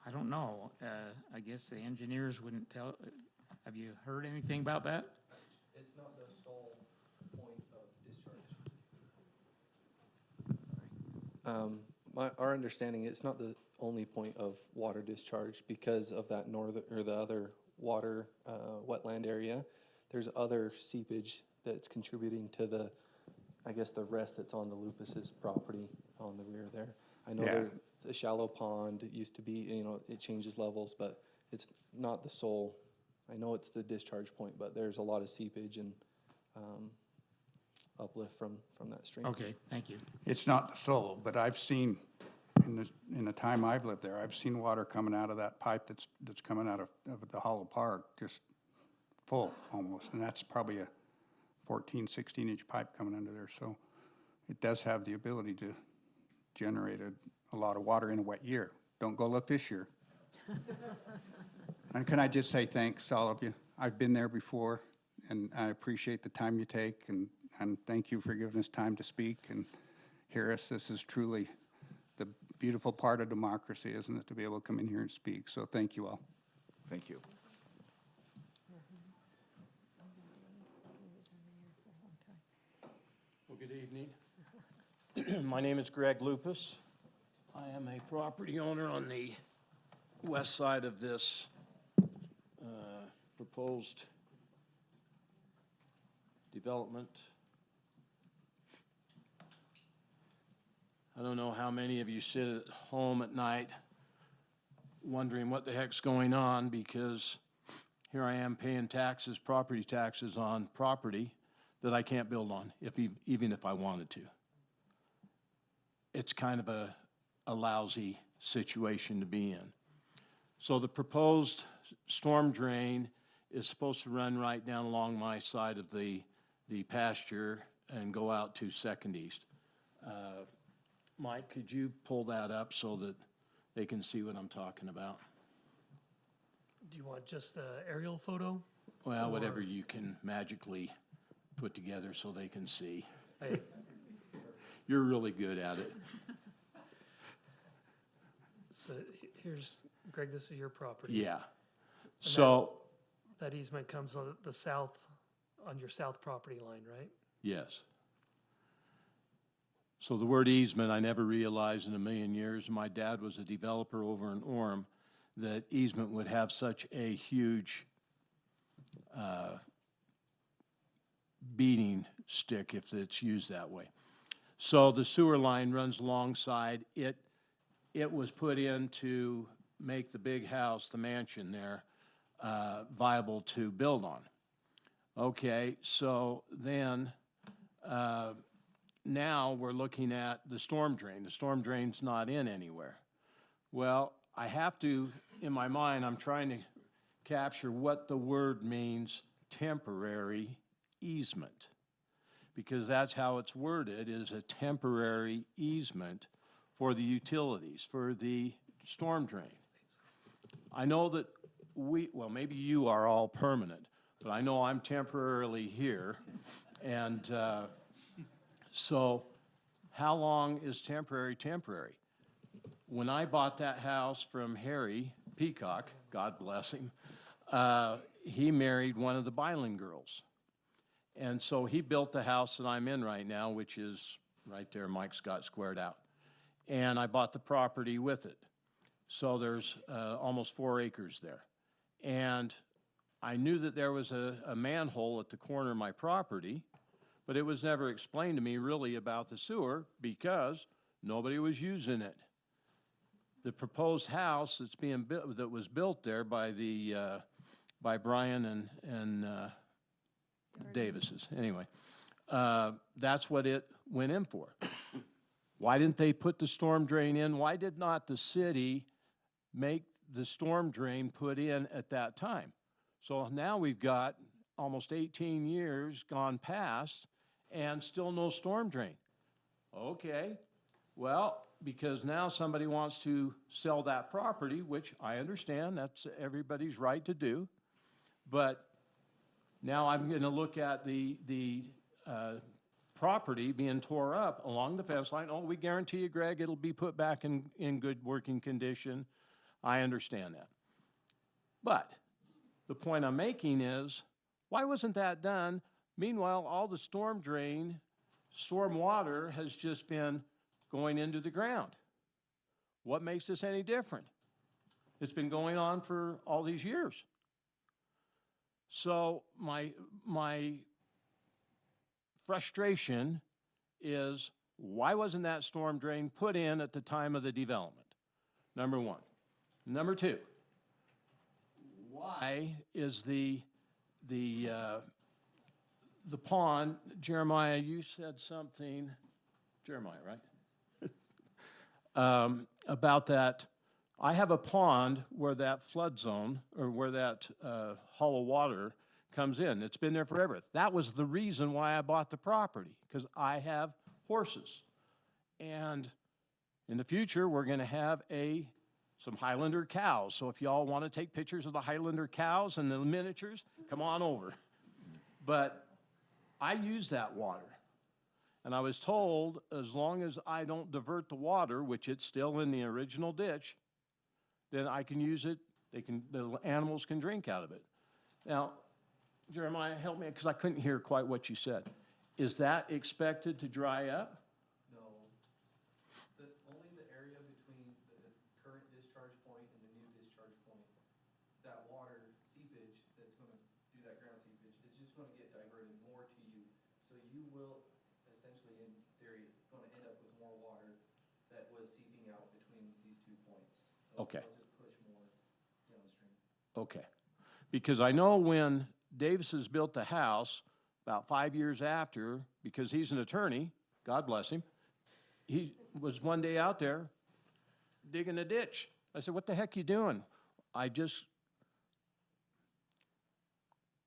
Speaker 6: I don't know. I guess the engineers wouldn't tell. Have you heard anything about that?
Speaker 13: It's not the sole point of discharge. Our understanding, it's not the only point of water discharge because of that the other water, wetland area. There's other seepage that's contributing to the, I guess, the rest that's on the Lupus's property on the rear there. I know
Speaker 7: Yeah.
Speaker 13: there's a shallow pond. It used to be, you know, it changes levels, but it's not the sole. I know it's the discharge point, but there's a lot of seepage and uplift from that stream.
Speaker 6: Okay, thank you.
Speaker 7: It's not the sole, but I've seen, in the time I've lived there, I've seen water coming out of that pipe that's coming out of the Hollow Park, just full almost. And that's probably a 14, 16-inch pipe coming under there. So it does have the ability to generate a lot of water in a wet year. Don't go look this year. And can I just say thanks, all of you? I've been there before, and I appreciate the time you take, and thank you for giving us time to speak and hear us. This is truly the beautiful part of democracy, isn't it, to be able to come in here and speak. So thank you all.
Speaker 5: Thank you.
Speaker 17: Well, good evening. My name is Greg Lupus. I am a property owner on the west side of this proposed development. I don't know how many of you sit at home at night wondering what the heck's going on, because here I am paying taxes, property taxes on property that I can't build on, even if I wanted to. It's kind of a lousy situation to be in. So the proposed storm drain is supposed to run right down along my side of the pasture and go out to Second East. Mike, could you pull that up so that they can see what I'm talking about?
Speaker 8: Do you want just the aerial photo?
Speaker 17: Well, whatever you can magically put together so they can see.
Speaker 8: Hey.
Speaker 17: You're really good at it.
Speaker 8: So here's, Greg, this is your property.
Speaker 17: Yeah. So,
Speaker 8: that easement comes on the south, on your south property line, right?
Speaker 17: yes. So the word easement, I never realized in a million years, my dad was a developer over in Orem, that easement would have such a huge beating stick if it's used that way. So the sewer line runs alongside. It was put in to make the big house, the mansion there, viable to build on. Okay, so then now we're looking at the storm drain. The storm drain's not in anywhere. Well, I have to, in my mind, I'm trying to capture what the word means, temporary easement, because that's how it's worded, is a temporary easement for the utilities, for the storm drain. I know that well, maybe you are all permanent, but I know I'm temporarily here. And so how long is temporary? When I bought that house from Harry Peacock, God bless him, he married one of the Byland girls. And so he built the house that I'm in right now, which is right there, Mike's got squared out. And I bought the property with it. So there's almost 4 acres there. And I knew that there was a manhole at the corner of my property, but it was never explained to me really about the sewer because nobody was using it. The proposed house that's being built, that was built there by by Brian and Davis's. Anyway, that's what it went in for. Why didn't they put the storm drain in? Why did not the city make the storm drain put in at that time? So now we've got almost 18 years gone past and still no storm drain. Okay, well, because now somebody wants to sell that property, which I understand, that's everybody's right to do. But now I'm going to look at the property being tore up along the fence line. Oh, we guarantee you, Greg, it'll be put back in good working condition. I understand that. But the point I'm making is, why wasn't that done? Meanwhile, all the storm water has just been going into the ground. What makes this any different? It's been going on for all these years. So my frustration is, why wasn't that storm drain put in at the time of the development? Number one. Number two, why is the pond, Jeremiah, you said something, Jeremiah, right? About that, I have a pond where that flood zone, or where that hollow water comes in. It's been there forever. That was the reason why I bought the property, because I have horses. And in the future, we're gonna have some Highlander cows. So if y'all wanna take pictures of the Highlander cows and the miniatures, come on over. But I use that water. And I was told, as long as I don't divert the water, which it's still in the original ditch, then I can use it, the animals can drink out of it. Now, Jeremiah, help me, because I couldn't hear quite what you said. Is that expected to dry up?
Speaker 13: No. Only the area between the current discharge point and the new discharge point, that water seepage that's gonna do that ground seepage, it's just gonna get diverted more to you. So you will essentially, in theory, gonna end up with more water that was seeping out between these 2 points. So
Speaker 17: Okay.
Speaker 13: it'll just push more downstream.
Speaker 17: Okay. Because I know when Davis's built the house, about 5 years after, because he's an attorney, God bless him, he was one day out there digging a ditch. I said, what the heck you doing?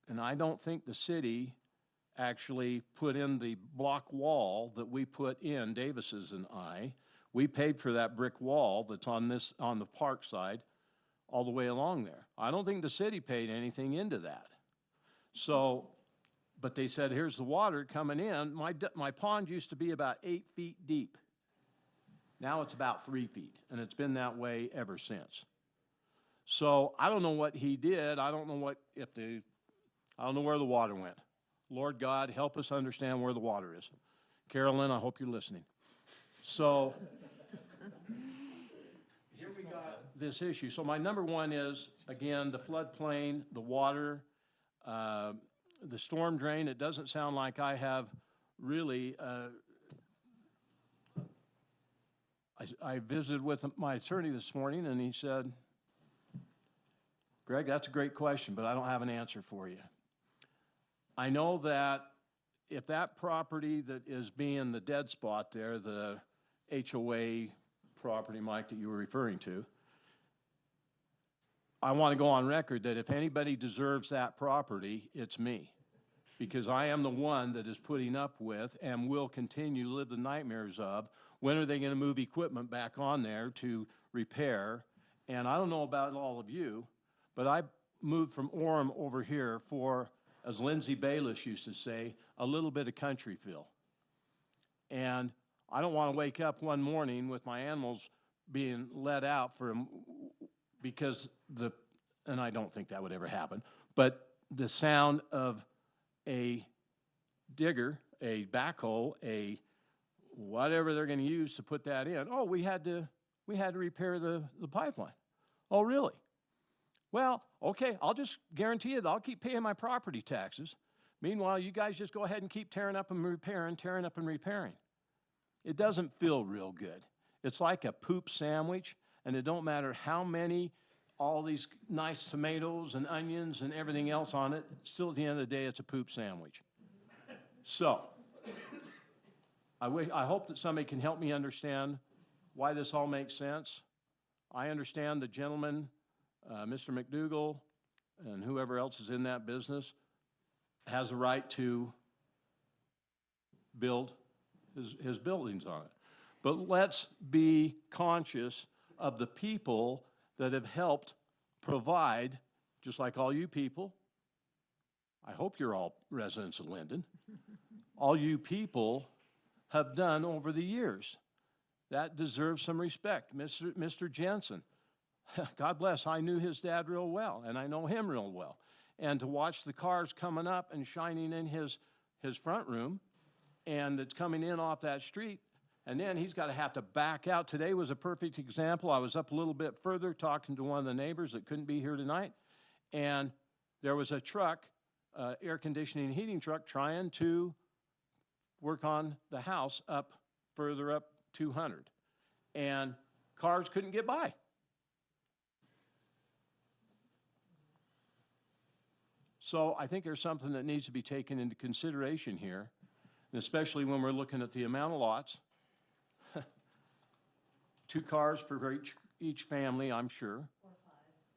Speaker 17: And I don't think the city actually put in the block wall that we put in, Davis's and I. We paid for that brick wall that's on the park side all the way along there. I don't think the city paid anything into that. So, but they said, here's the water coming in. My pond used to be about 8 feet deep. Now it's about 3 feet, and it's been that way ever since. So I don't know what he did. I don't know where the water went. Lord God, help us understand where the water is. Carolyn, I hope you're listening. So here we got this issue. So my number one is, again, the floodplain, the water, the storm drain. It doesn't sound like I have really, I visited with my attorney this morning, and he said, Greg, that's a great question, but I don't have an answer for you. I know that if that property that is being the dead spot there, the HOA property, Mike, that you were referring to, I want to go on record that if anybody deserves that property, it's me. Because I am the one that is putting up with and will continue to live the nightmares of, when are they going to move equipment back on there to repair? And I don't know about all of you, but I moved from Orem over here for, as Lindsay Bayless used to say, a little bit of country feel. And I don't want to wake up one morning with my animals being let out because and I don't think that would ever happen, but the sound of a digger, a backhoe, a whatever they're going to use to put that in. Oh, we had to repair the pipeline. Oh, really? Well, okay, I'll just guarantee you that I'll keep paying my property taxes. Meanwhile, you guys just go ahead and keep tearing up and repairing. It doesn't feel real good. It's like a poop sandwich, and it don't matter how many, all these nice tomatoes and onions and everything else on it, still at the end of the day, it's a poop sandwich. So, I hope that somebody can help me understand why this all makes sense. I understand the gentleman, Mr. McDougall, and whoever else is in that business, has a right to build his buildings on it. But let's be conscious of the people that have helped provide, just like all you people, I hope you're all residents of Lindon, all you people have done over the years. That deserves some respect. Mr. Jensen, God bless, I knew his dad real well, and I know him real well. And to watch the cars coming up and shining in his front room, and it's coming in off that street, and then he's got to have to back out. Today was a perfect example. I was up a little bit further talking to one of the neighbors that couldn't be here tonight, and there was a truck, air conditioning and heating truck, trying to work on the house up, further up 200. And cars couldn't get by. So I think there's something that needs to be taken into consideration here, and especially when we're looking at the amount of lots. 2 cars for each family, I'm sure.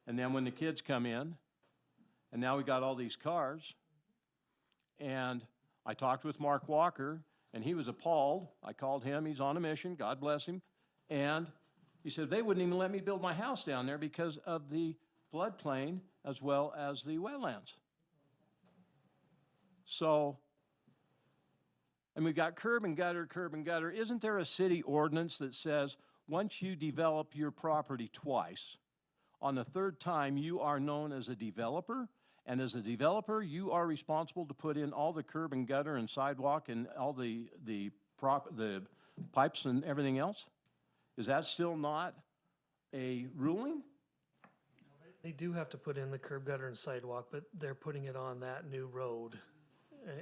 Speaker 17: And then when the kids come in, and now we got all these cars. And I talked with Mark Walker, and he was appalled. I called him, he's on a mission, God bless him. And he said, they wouldn't even let me build my house down there because of the floodplain as well as the wetlands. So, and we've got curb and gutter, curb and gutter. Isn't there a city ordinance that says once you develop your property twice, on the 3rd time you are known as a developer, and as a developer you are responsible to put in all the curb and gutter and sidewalk and all the pipes and everything else? Is that still not a ruling?
Speaker 8: They do have to put in the curb, gutter, and sidewalk, but they're putting it on that new road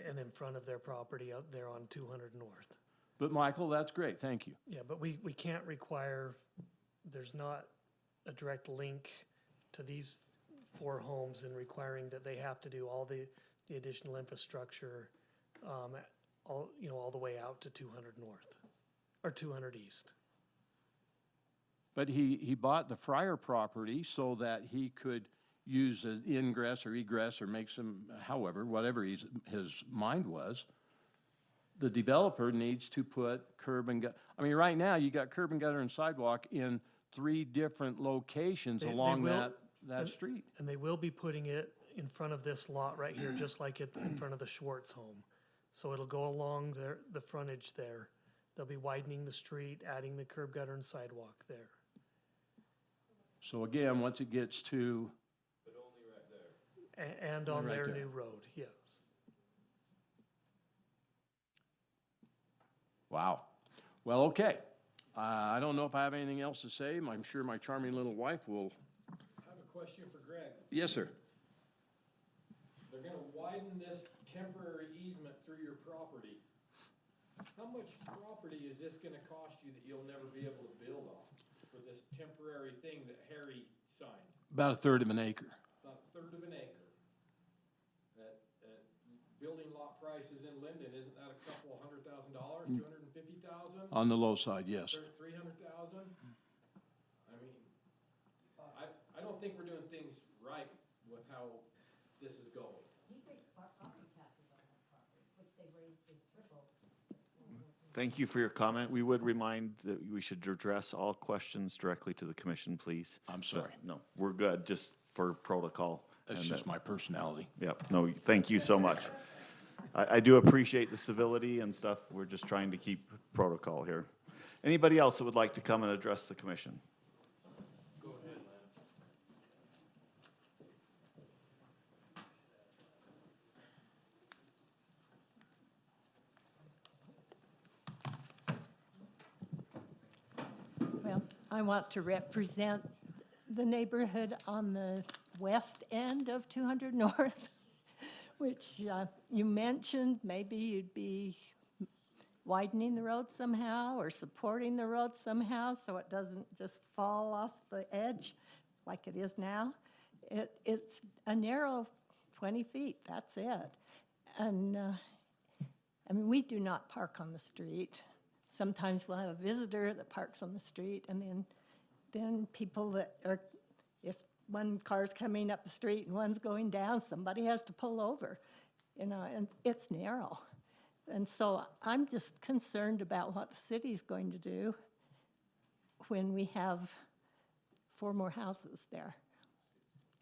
Speaker 8: and in front of their property out there on 200 North.
Speaker 17: But Michael, that's great, thank you.
Speaker 8: Yeah, but we can't require, there's not a direct link to these 4 homes in requiring that they have to do all the additional infrastructure, all the way out to 200 North, or 200 East.
Speaker 17: But he bought the Fryer property so that he could use an ingress or egress or make some, however, whatever his mind was. The developer needs to put curb and gutter. I mean, right now, you got curb and gutter and sidewalk in 3 different locations along that street.
Speaker 8: And they will be putting it in front of this lot right here, just like it in front of the Schwartz home. So it'll go along the frontage there. They'll be widening the street, adding the curb, gutter, and sidewalk there.
Speaker 17: So again, once it gets to...
Speaker 14: But only right there.
Speaker 8: And on
Speaker 17: Right
Speaker 8: their
Speaker 17: there.
Speaker 8: new road, yes.
Speaker 17: Wow. Well, okay. I don't know if I have anything else to say. I'm sure my charming little wife will.
Speaker 15: I have a question for Greg.
Speaker 17: Yes, sir.
Speaker 15: They're gonna widen this temporary easement through your property. How much property is this gonna cost you that you'll never be able to build on for this temporary thing that Harry signed?
Speaker 17: About 1/3 of an acre.
Speaker 15: About 1/3 of an acre. At building lot prices in Lindon, isn't that a couple $100,000, $250,000?
Speaker 17: On the low side, yes.
Speaker 15: 300,000? I mean, I don't think we're doing things right with how this is going.
Speaker 5: Thank you for your comment. We would remind that we should address all questions directly to the commission, please.
Speaker 17: I'm sorry.
Speaker 5: But no, we're good, just for protocol.
Speaker 17: That's
Speaker 5: And
Speaker 17: just my personality.
Speaker 5: Yep, no, thank you so much. I do appreciate the civility and stuff. We're just trying to keep protocol here. Anybody else that would like to come and address the commission?
Speaker 14: Go ahead,
Speaker 18: Well, I want to represent the neighborhood on the west end of 200 North, which you mentioned maybe you'd be widening the road somehow or supporting the road somehow so it doesn't just fall off the edge like it is now. It's a narrow 20 feet, that's it. And I mean, we do not park on the street. Sometimes we'll have a visitor that parks on the street, and then people that are, if one car's coming up the street and one's going down, somebody has to pull over, and it's narrow. And so I'm just concerned about what the city's going to do when we have 4 more houses there.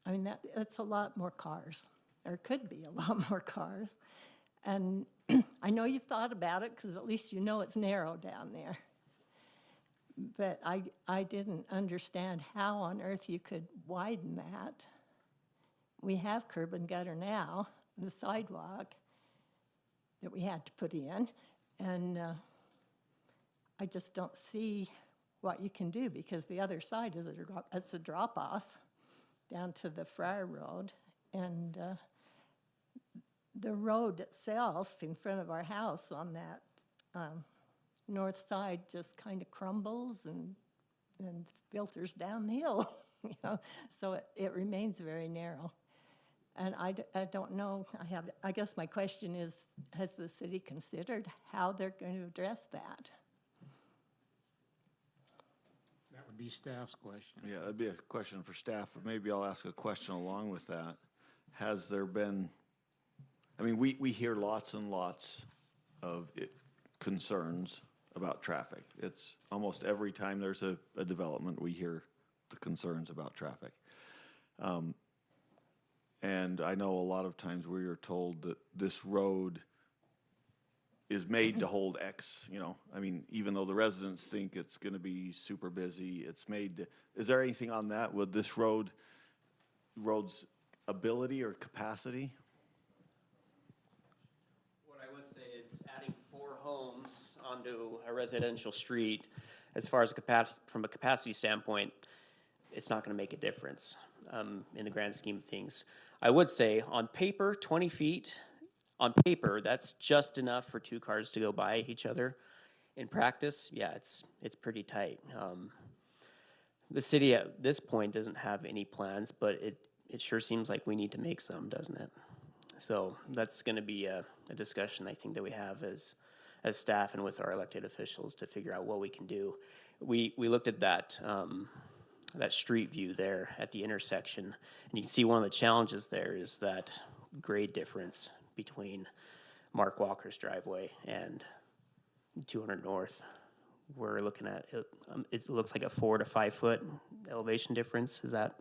Speaker 18: I mean, that's a lot more cars, or could be a lot more cars. And I know you've thought about it, because at least you know it's narrow down there. But I didn't understand how on earth you could widen that. We have curb and gutter now, the sidewalk that we had to put in, and I just don't see what you can do, because the other side is it's a drop-off down to the Friar Road, And the road itself in front of our house on that north side just kind of crumbles and filters down the hill, you know, so it remains very narrow. And I don't know, I guess my question is, has the city considered how they're going to address that?
Speaker 6: That would be staff's question.
Speaker 5: Yeah, that'd be a question for staff, but maybe I'll ask a question along with that. Has there been, I mean, we hear lots and lots of concerns about traffic. It's almost every time there's a development, we hear the concerns about traffic. And I know a lot of times we are told that this road is made to hold X, you know, I mean, even though the residents think it's gonna be super busy, it's made to, is there anything on that? Would this road's ability or capacity?
Speaker 16: What I would say is adding 4 homes onto a residential street, as far as from a capacity standpoint, it's not gonna make a difference in the grand scheme of things. I would say on paper, 20 feet, on paper, that's just enough for 2 cars to go by each other. In practice, yeah, it's pretty tight. The city at this point doesn't have any plans, but it sure seems like we need to make some, doesn't it? So that's going to be a discussion I think that we have as staff and with our elected officials to figure out what we can do. We looked at that street view there at the intersection, and you can see one of the challenges there is that grade difference between Mark Walker's driveway and 200 North. We're looking at it looks like a 4 to 5 foot elevation difference. Is that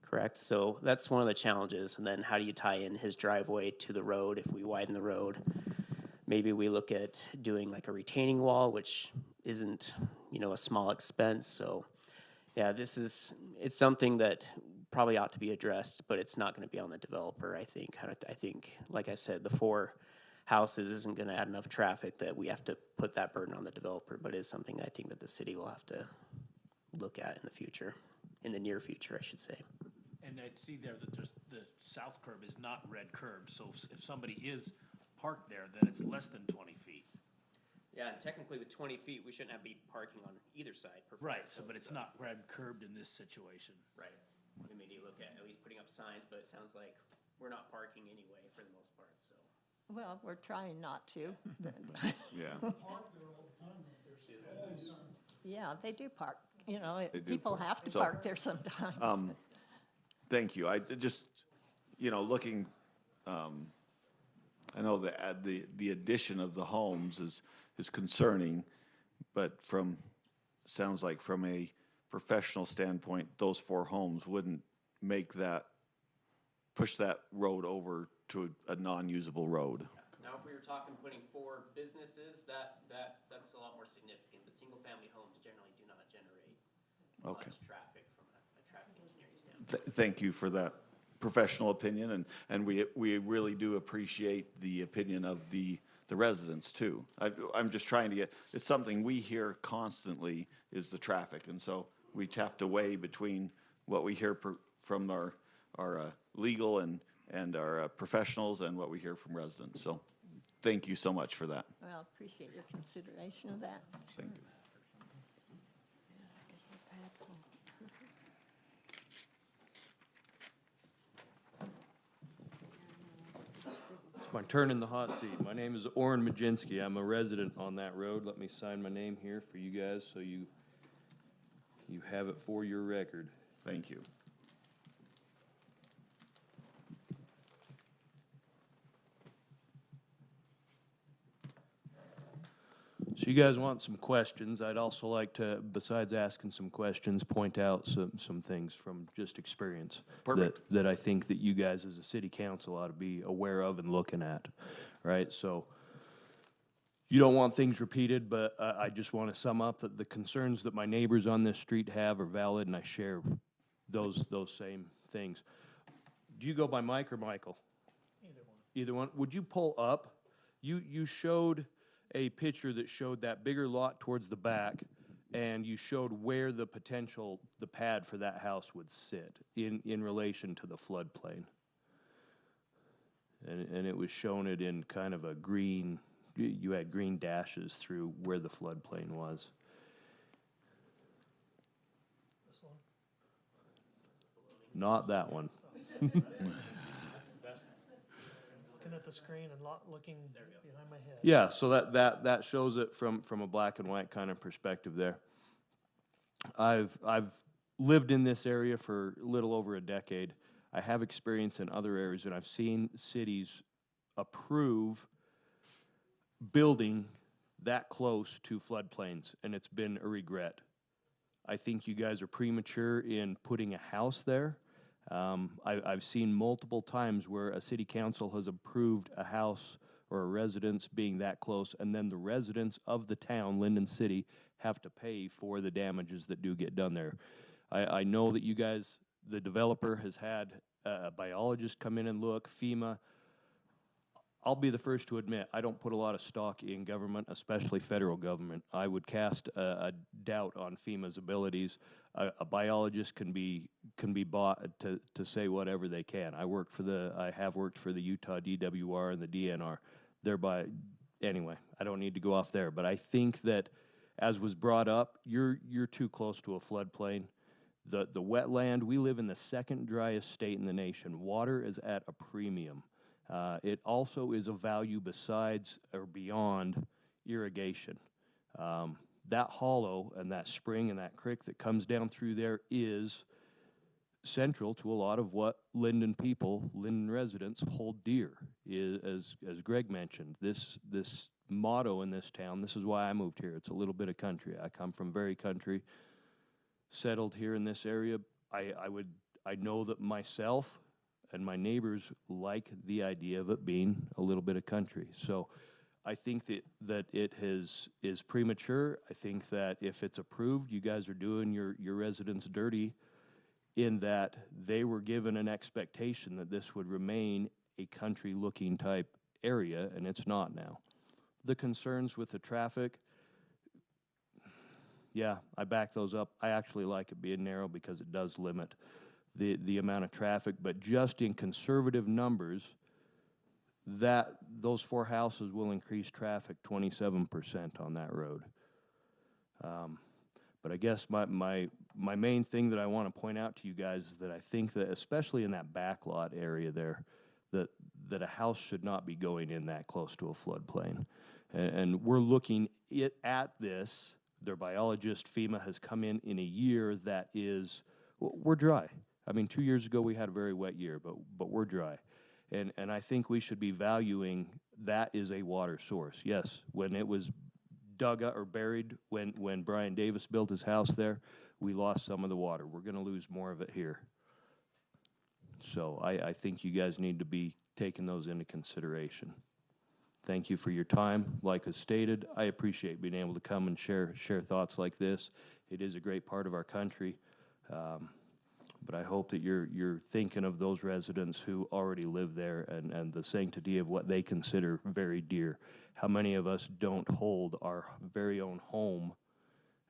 Speaker 16: correct? So that's one of the challenges. And then how do you tie in his driveway to the road if we widen the road? Maybe we look at doing like a retaining wall, which isn't, you know, a small expense. So yeah, it's something that probably ought to be addressed, but it's not going to be on the developer, I think. I think, like I said, the 4 houses isn't going to add enough traffic that we have to put that burden on the developer, but it's something I think that the city will have to look at in the future, in the near future, I should say.
Speaker 10: And I see there that the south curb is not red curb, so if somebody is parked there, then it's less than 20 feet.
Speaker 16: Yeah, and technically with 20 feet, we shouldn't have be parking on either side.
Speaker 10: Right, but it's not red curbed in this situation.
Speaker 16: Right. We may need to look at least putting up signs, but it sounds like we're not parking anyway for the most part, so.
Speaker 18: Well, we're trying not to. But
Speaker 5: Yeah.
Speaker 18: yeah, they do park, you know,
Speaker 5: They do
Speaker 18: people
Speaker 5: park.
Speaker 18: have to
Speaker 5: So,
Speaker 18: park there sometimes.
Speaker 5: Thank you. I just, you know, looking, I know the addition of the homes is concerning, but sounds like from a professional standpoint, those 4 homes wouldn't push that road over to a non-usable road.
Speaker 16: Now, if we were talking putting 4 businesses, that's a lot more significant. The single-family homes generally do not generate much traffic from a traffic engineering standpoint.
Speaker 5: Thank you for that professional opinion, and we really do appreciate the opinion of the residents too. I'm just trying to it's something we hear constantly is the traffic, and so we have to weigh between what we hear from our legal and our professionals and what we hear from residents. So thank you so much for that.
Speaker 18: Well, appreciate your consideration of that.
Speaker 5: Thank you.
Speaker 17: It's my turn in the hot seat. My name is Orrin Majinski. I'm a resident on that road. Let me sign my name here for you guys so you have it for your record.
Speaker 5: Thank you.
Speaker 17: So you guys want some questions. I'd also like to, besides asking some questions, point out some things from just experience.
Speaker 5: Perfect.
Speaker 17: That I think that you guys as a city council ought to be aware of and looking at, right? So you don't want things repeated, but I just want to sum up that the concerns that my neighbors on this street have are valid, and I share those same things. Do you go by Mike or Michael?
Speaker 8: Either one.
Speaker 17: Either one. Would you pull up? You showed a picture that showed that bigger lot towards the back, and you showed where the pad for that house would sit in relation to the floodplain. and it was shown it in kind of a green, you had green dashes through where the floodplain was.
Speaker 8: This one?
Speaker 17: Not that one.
Speaker 8: Looking at the screen and looking behind my head.
Speaker 17: Yeah, so that shows it from a black and white kind of perspective there. I've lived in this area for a little over a decade. I have experience in other areas, and I've seen cities approve building that close to floodplains, and it's been a regret. I think you guys are premature in putting a house there. I've seen multiple times where a city council has approved a house or a residence being that close, and then the residents of the town, Lindon City, have to pay for the damages that do get done there. I know that you guys, the developer has had a biologist come in and look, FEMA. I'll be the first to admit, I don't put a lot of stock in government, especially federal government. I would cast a doubt on FEMA's abilities. A biologist can be bought to say whatever they can. I have worked for the Utah DWR and the DNR. Thereby, anyway, I don't need to go off there. But I think that, as was brought up, you're too close to a floodplain. The wetland, we live in the second driest state in the nation. Water is at a premium. It also is a value besides or beyond irrigation. That hollow and that spring and that creek that comes down through there is central to a lot of what Lindon people, Lindon residents, hold dear. As Greg mentioned, this motto in this town, this is why I moved here. It's a little bit of country. I come from very country, settled here in this area. I know that myself and my neighbors like the idea of it being a little bit of country. So I think that it is premature. I think that if it's approved, you guys are doing your residents dirty, in that they were given an expectation that this would remain a country-looking type area, and it's not now. The concerns with the traffic, yeah, I back those up. I actually like it being narrow because it does limit the amount of traffic, but just in conservative numbers, those 4 houses will increase traffic 27% on that road. But I guess my main thing that I want to point out to you guys is that I think that, especially in that backlot area there, that a house should not be going in that close to a floodplain. And we're looking at this. Their biologist, FEMA, has come in a year that is, we're dry. I mean, 2 years ago we had a very wet year, but we're dry. And I think we should be valuing that is a water source. Yes, when it was dug up or buried, when Brian Davis built his house there, we lost some of the water. We're going to lose more of it here. So I think you guys need to be taking those into consideration. Thank you for your time. Like I stated, I appreciate being able to come and share thoughts like this. It is a great part of our country. But I hope that you're thinking of those residents who already live there and the sanctity of what they consider very dear. How many of us don't hold our very own home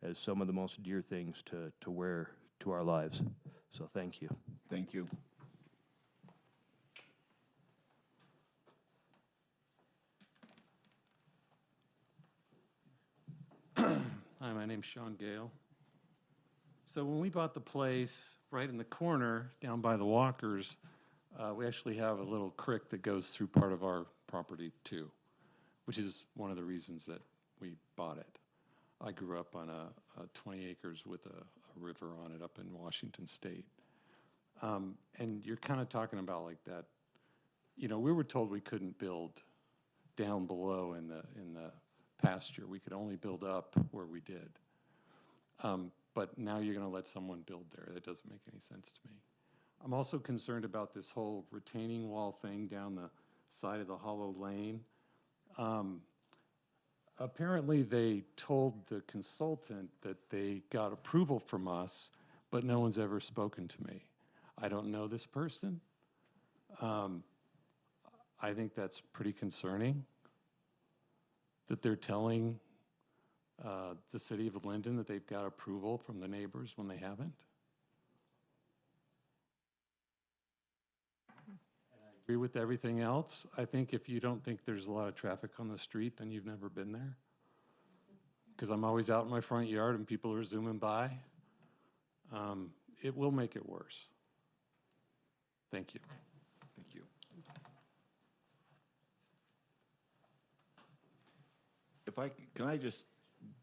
Speaker 17: as some of the most dear things to wear to our lives? So thank you.
Speaker 5: Thank you.
Speaker 19: Hi, my name's Sean Gale. So when we bought the place right in the corner down by the Walkers, we actually have a little creek that goes through part of our property too, which is one of the reasons that we bought it. I grew up on a 20 acres with a river on it up in Washington State. And you're kind of talking about like that, you know, we were told we couldn't build down below in the pasture. We could only build up where we did. But now you're going to let someone build there. That doesn't make any sense to me. I'm also concerned about this whole retaining wall thing down the side of the hollow lane. Apparently they told the consultant that they got approval from us, but no one's ever spoken to me. I don't know this person. I think that's pretty concerning that they're telling the city of Lindon that they've got approval from the neighbors when they haven't. agree with everything else. I think if you don't think there's a lot of traffic on the street, then you've never been there. Because I'm always out in my front yard and people are zooming by. It will make it worse. Thank you.
Speaker 5: Thank you. Can I just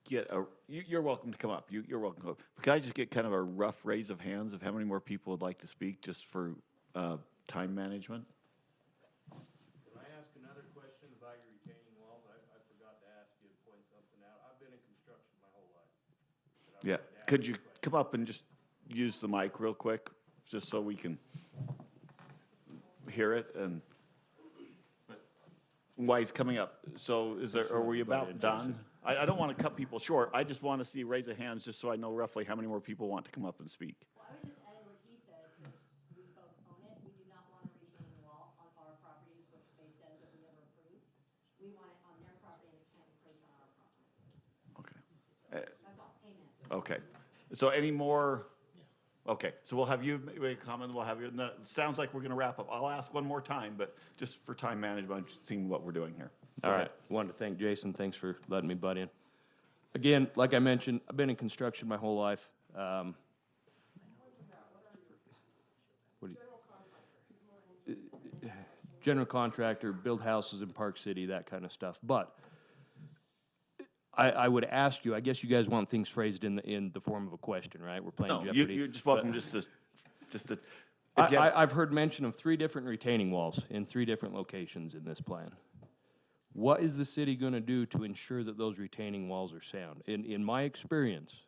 Speaker 5: get you're welcome to come up. You're welcome to come up. But can I just get kind of a rough raise of hands of how many more people would like to speak just for time management?
Speaker 20: Can I ask another question about your retaining walls? I forgot to ask you to point something out. I've been in construction my whole life.
Speaker 5: Yeah. Could you come up and just use the mic real quick, just so we can hear it? And why he's coming up. So are we about done? I don't want to cut people short. I just want to see raise of hands just so I know roughly how many more people want to come up and speak.
Speaker 21: Well, I was just adding what he said, because we both own it. We do not want a retaining wall on our properties, which they said that we never approved. We want it on their property, and it can't encroach on our property.
Speaker 5: Okay.
Speaker 21: That's all. Amen.
Speaker 5: Okay. So any more? Okay. So we'll have you make a comment. We'll have you. No, it sounds like we're going to wrap up. I'll ask one more time, but just for time management, I'm just seeing what we're doing here.
Speaker 20: All right. Wanted to thank Jason. Thanks for letting me butt in. Again, like I mentioned, I've been in construction my whole life. General contractor, build houses in Park City, that kind of stuff. But I would ask you, I guess you guys want things phrased in the form of a question, right? We're playing
Speaker 5: No,
Speaker 20: Jeopardy.
Speaker 5: you're just welcome just to.
Speaker 20: I've heard mention of 3 different retaining walls in 3 different locations in this plan. What is the city going to do to ensure that those retaining walls are sound? In my experience,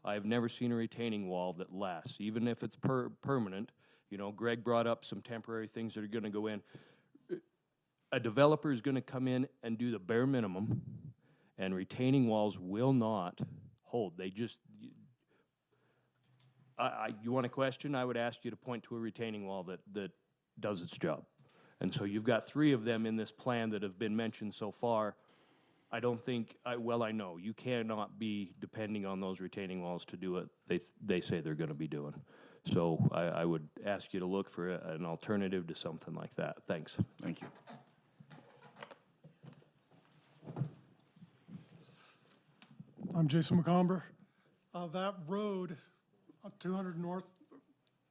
Speaker 20: I've never seen a retaining wall that lasts, even if it's permanent. You know, Greg brought up some temporary things that are going to go in. A developer is going to come in and do the bare minimum, and retaining walls will not hold. They just, you want a question? I would ask you to point to a retaining wall that does its job. And so you've got 3 of them in this plan that have been mentioned so far. I don't think, I know, you cannot be depending on those retaining walls to do what they say they're going to be doing. So I would ask you to look for an alternative to something like that. Thanks.
Speaker 5: Thank you.
Speaker 22: I'm Jason McComber. That road, 200 North,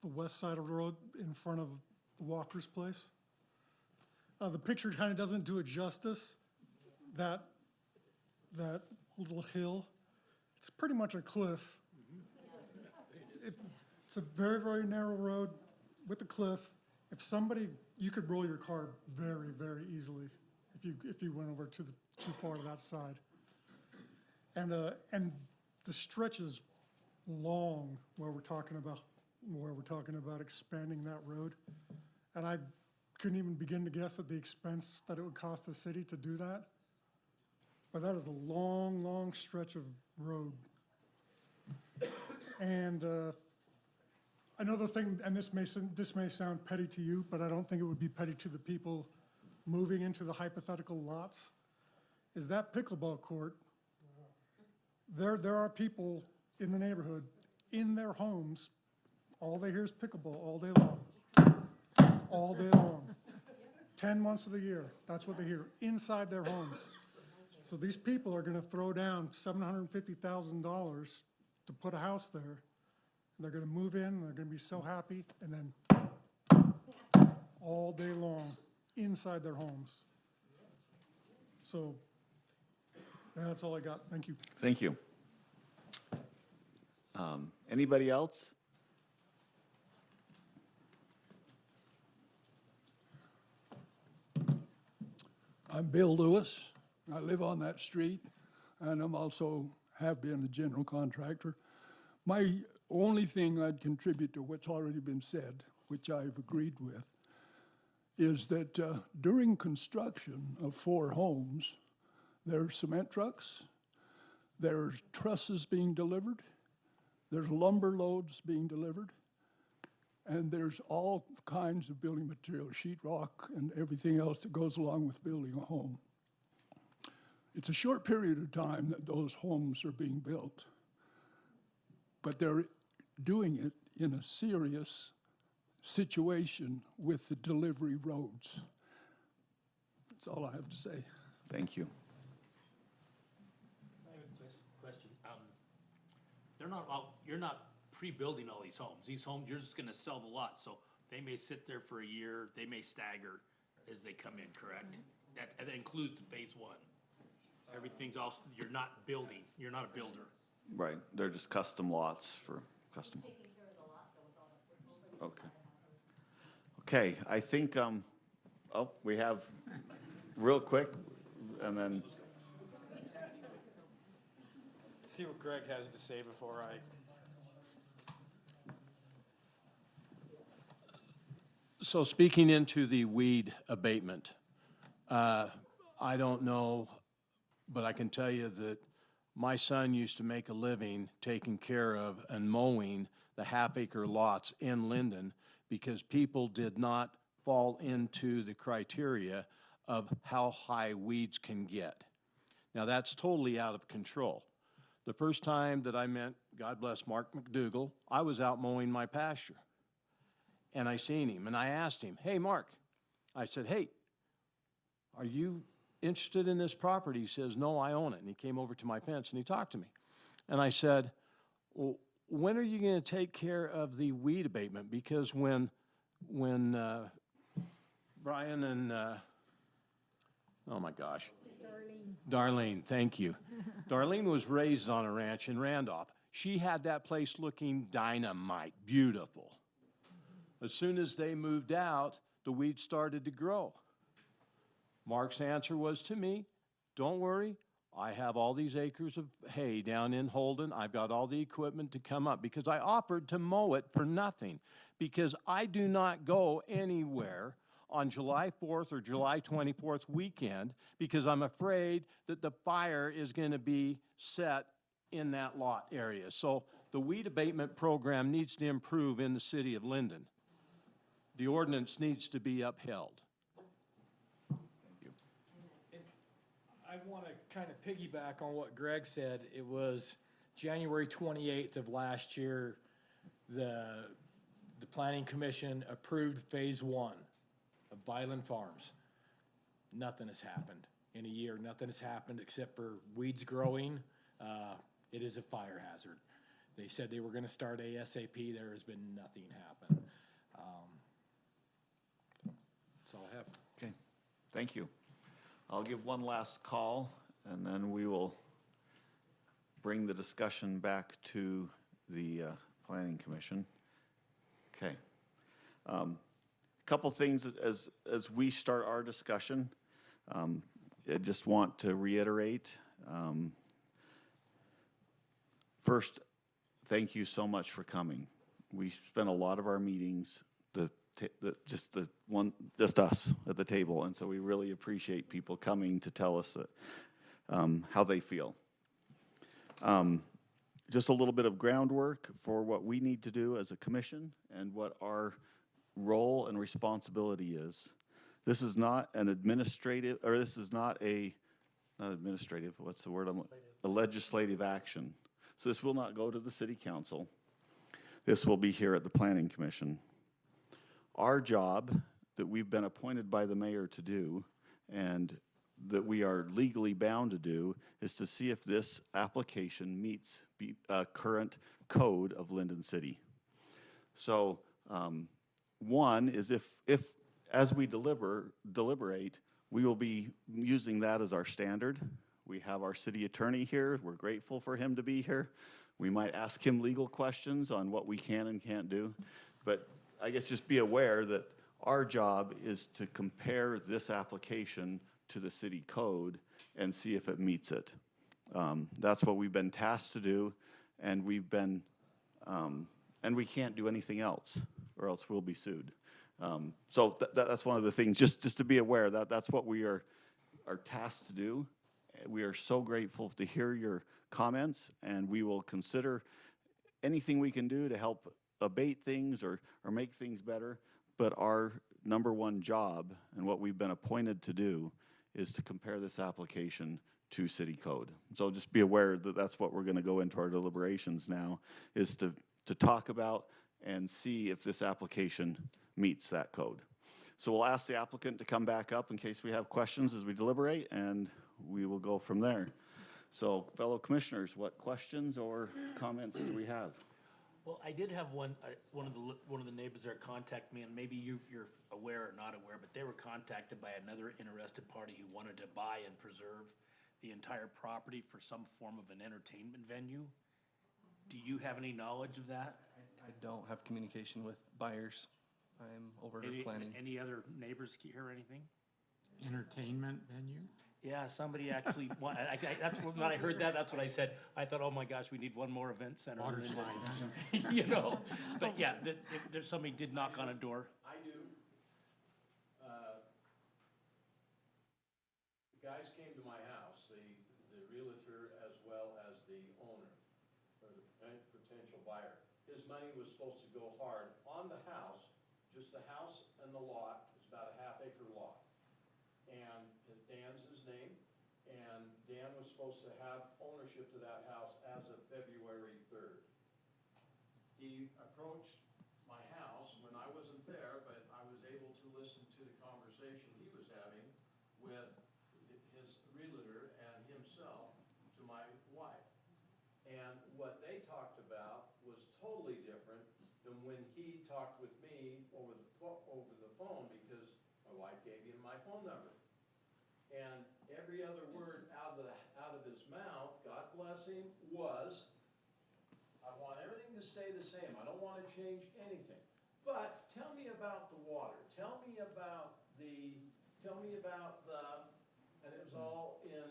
Speaker 22: the west side of the road in front of the Walker's place, the picture kind of doesn't do it justice. That little hill, it's pretty much a cliff. It's a very, very narrow road with a cliff. If somebody, you could roll your car very, very easily if you went over too far to that side. And the stretch is long where we're talking about expanding that road. And I couldn't even begin to guess at the expense that it would cost the city to do that. But that is a long, long stretch of road. And another thing, and this may sound petty to you, but I don't think it would be petty to the people moving into the hypothetical lots, is that pickleball court. There are people in the neighborhood, in their homes, all they hear is pickleball all day long. All day long. 10 months of the year, that's what they hear, inside their homes. So these people are gonna throw down $750,000 to put a house there. And they're gonna move in, they're gonna be so happy, and then all day long, inside their homes. So, that's all I got. Thank you.
Speaker 5: Thank you. Anybody else?
Speaker 23: I'm Bill Lewis. I live on that street, and I'm also have been a general contractor. My only thing I'd contribute to what's already been said, which I've agreed with, is that during construction of 4 homes, there's cement trucks, there's trusses being delivered, there's lumber loads being delivered, and there's all kinds of building material, sheetrock and everything else that goes along with building a home. It's a short period of time that those homes are being built, but they're doing it in a serious situation with the delivery roads. That's all I have to say.
Speaker 5: Thank you.
Speaker 10: I have a question. They're not all, you're not pre-building all these homes. These homes, you're just gonna sell the lot, so they may sit there for a year, they may stagger as they come in, correct? That includes the phase one. Everything's also, you're not building, you're not a builder.
Speaker 5: Right, they're just custom lots for custom. Okay. Okay, I think, oh, we have, real quick, and then,
Speaker 2: See what Greg has to say before I.
Speaker 17: So speaking into the weed abatement, I don't know, but I can tell you that my son used to make a living taking care of and mowing the half-acre lots in Lindon because people did not fall into the criteria of how high weeds can get. Now, that's totally out of control. The first time that I met, God bless Mark McDougall, I was out mowing my pasture. And I seen him, and I asked him, hey, Mark, I said, hey, are you interested in this property? He says, no, I own it. And he came over to my fence and he talked to me. And I said, well, when are you going to take care of the weed abatement? Because when Brian and, oh my gosh. Darlene, thank you. Darlene was raised on a ranch in Randolph. She had that place looking dynamite, beautiful. As soon as they moved out, the weeds started to grow. Mark's answer was to me, don't worry, I have all these acres of hay down in Holden. I've got all the equipment to come up because I offered to mow it for nothing because I do not go anywhere on July 4th or July 24th weekend because I'm afraid that the fire is going to be set in that lot area. So the weed abatement program needs to improve in the city of Lindon. The ordinance needs to be upheld.
Speaker 14: I want to kind of piggyback on what Greg said. It was January 28th of last year, the Planning Commission approved Phase 1 of Byland Farms. Nothing has happened in a year. Nothing has happened except for weeds growing. It is a fire hazard. They said they were going to start ASAP. There has been nothing happen. That's all I have.
Speaker 5: okay, thank you. I'll give one last call, and then we will bring the discussion back to the Planning Commission. Okay. Couple things as we start our discussion. I just want to reiterate. First, thank you so much for coming. We spent a lot of our meetings, just us at the table, and so we really appreciate people coming to tell us how they feel. Just a little bit of groundwork for what we need to do as a commission and what our role and responsibility is. This is not an administrative, or this is not not administrative, what's the word? A legislative action. So this will not go to the city council. This will be here at the Planning Commission. Our job that we've been appointed by the mayor to do and that we are legally bound to do is to see if this application meets current code of Lindon City. So one is if as we deliberate, we will be using that as our standard. We have our city attorney here. We're grateful for him to be here. We might ask him legal questions on what we can and can't do. But I guess just be aware that our job is to compare this application to the city code and see if it meets it. That's what we've been tasked to do, and we've been, and we can't do anything else, or else we'll be sued. So that's one of the things, just to be aware that that's what we are tasked to do. We are so grateful to hear your comments, and we will consider anything we can do to help abate things or make things better. But our number one job and what we've been appointed to do is to compare this application to city code. So just be aware that that's what we're going to go into our deliberations now, is to talk about and see if this application meets that code. So we'll ask the applicant to come back up in case we have questions as we deliberate, and we will go from there. So fellow commissioners, what questions or comments do we have?
Speaker 10: Well, I did have one of the neighbors there contact me, and maybe you're aware or not aware, but they were contacted by another interested party who wanted to buy and preserve the entire property for some form of an entertainment venue. Do you have any knowledge of that?
Speaker 13: I don't have communication with buyers. I'm over planning.
Speaker 10: Any other neighbors hear anything?
Speaker 6: Entertainment venue?
Speaker 10: Yeah, somebody actually, that's when I heard that, that's what I said. I thought, oh my gosh, we need one more event center.
Speaker 6: Water
Speaker 10: in
Speaker 6: slides.
Speaker 10: Lindon. You know, but yeah, there's somebody did knock on a door.
Speaker 17: I do. The guys came to my house, the realtor as well as the owner, or the potential buyer. His money was supposed to go hard on the house, just the house and the lot, it's about a half-acre lot. And Dan's his name, and Dan was supposed to have ownership to that house as of February 3rd. He approached my house when I wasn't there, but I was able to listen to the conversation he was having with his realtor and himself to my wife. And what they talked about was totally different than when he talked with me over the phone, because my wife gave him my phone number. And every other word out of his mouth, God bless him, was, I want everything to stay the same. I don't want to change anything. But tell me about the water. Tell me about the, and it was all in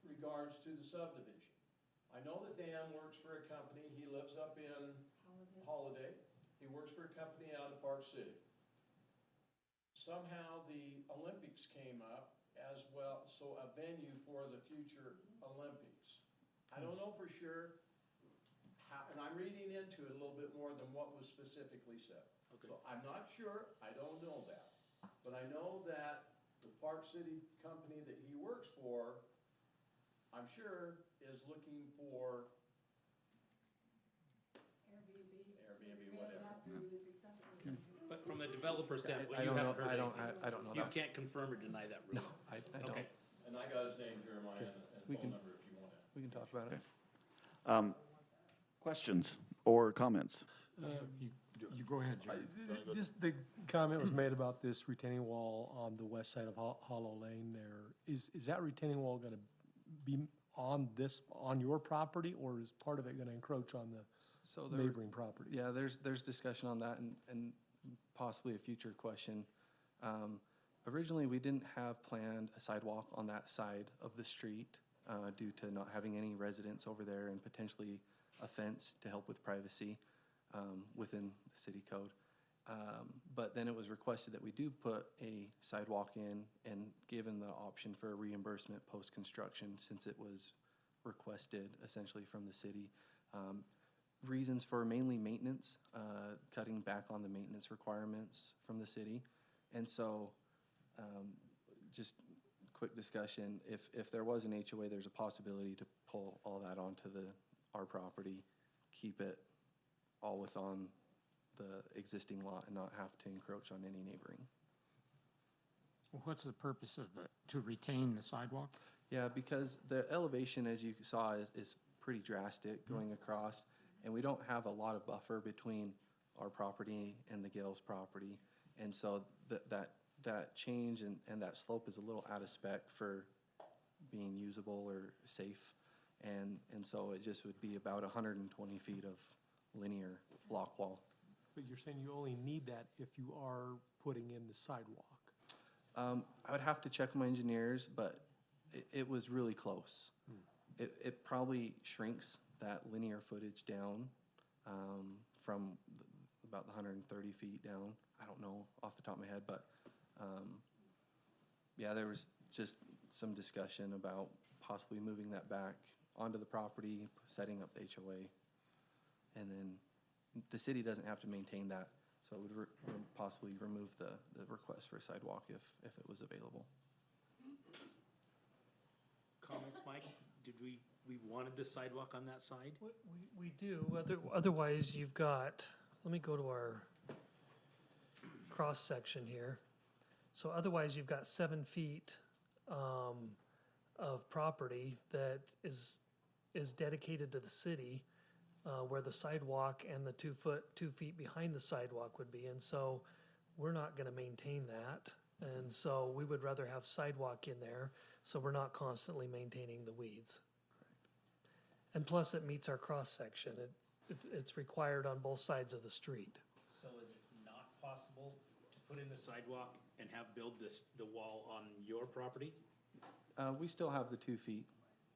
Speaker 17: regards to the subdivision. I know that Dan works for a company. He lives up in Holiday. He works for a company out of Park City. Somehow the Olympics came up as well, so a venue for the future Olympics. I don't know for sure how, and I'm reading into it a little bit more than what was specifically said. Okay. So I'm not sure, I don't know that. But I know that the Park City company that he works for, I'm sure, is looking for Airbnb, whatever.
Speaker 10: But from a developer standpoint,
Speaker 13: I
Speaker 10: you
Speaker 13: don't
Speaker 10: haven't
Speaker 13: know-
Speaker 10: heard
Speaker 13: I don't-
Speaker 10: anything?
Speaker 13: I don't know
Speaker 10: You
Speaker 13: that.
Speaker 10: can't confirm or deny that rumor?
Speaker 13: I don't.
Speaker 10: Okay.
Speaker 17: And I got his name, Jeremiah, and
Speaker 13: We
Speaker 17: phone
Speaker 13: can-
Speaker 17: number if you want it.
Speaker 13: We can talk about it.
Speaker 5: Questions or comments?
Speaker 6: You go ahead, Jerry.
Speaker 3: Just the comment was made about this retaining wall on the west side of Hollow Lane there. Is that retaining wall gonna be on your property, or is part of it gonna encroach on the
Speaker 13: So
Speaker 3: neighboring property?
Speaker 13: Yeah, there's discussion on that and possibly a future question. Originally, we didn't have planned a sidewalk on that side of the street due to not having any residents over there and potentially a fence to help with privacy within the city code. But then it was requested that we do put a sidewalk in and given the option for a reimbursement post-construction since it was requested essentially from the city. Reasons for mainly maintenance, cutting back on the maintenance requirements from the city. And so, just quick discussion, if there was an HOA, there's a possibility to pull all that onto our property, keep it all within the existing lot and not have to encroach on any neighboring.
Speaker 6: What's the purpose of it? To retain the sidewalk?
Speaker 13: Yeah, because the elevation, as you saw, is pretty drastic going across, and we don't have a lot of buffer between our property and the Gales property. And so that change and that slope is a little out of spec for being usable or safe. And so it just would be about 120 feet of linear block wall.
Speaker 3: But you're saying you only need that if you are putting in the sidewalk?
Speaker 13: I would have to check my engineers, but it was really close. It probably shrinks that linear footage down from about the 130 feet down. I don't know off the top of my head, but yeah, there was just some discussion about possibly moving that back onto the property, setting up the HOA. And then the city doesn't have to maintain that, so it would possibly remove the request for a sidewalk if it was available.
Speaker 10: Comments, Mike? Did we wanted the sidewalk on that side?
Speaker 8: We do, otherwise you've got let me go to our cross-section here. So otherwise, you've got 7 feet of property that is dedicated to the city, where the sidewalk and the 2 feet behind the sidewalk would be. And so we're not gonna maintain that. And so we would rather have sidewalk in there, so we're not constantly maintaining the weeds. And plus, it meets our cross-section. It's required on both sides of the street.
Speaker 10: So is it not possible to put in the sidewalk and have build the wall on your property?
Speaker 13: We still have the 2 feet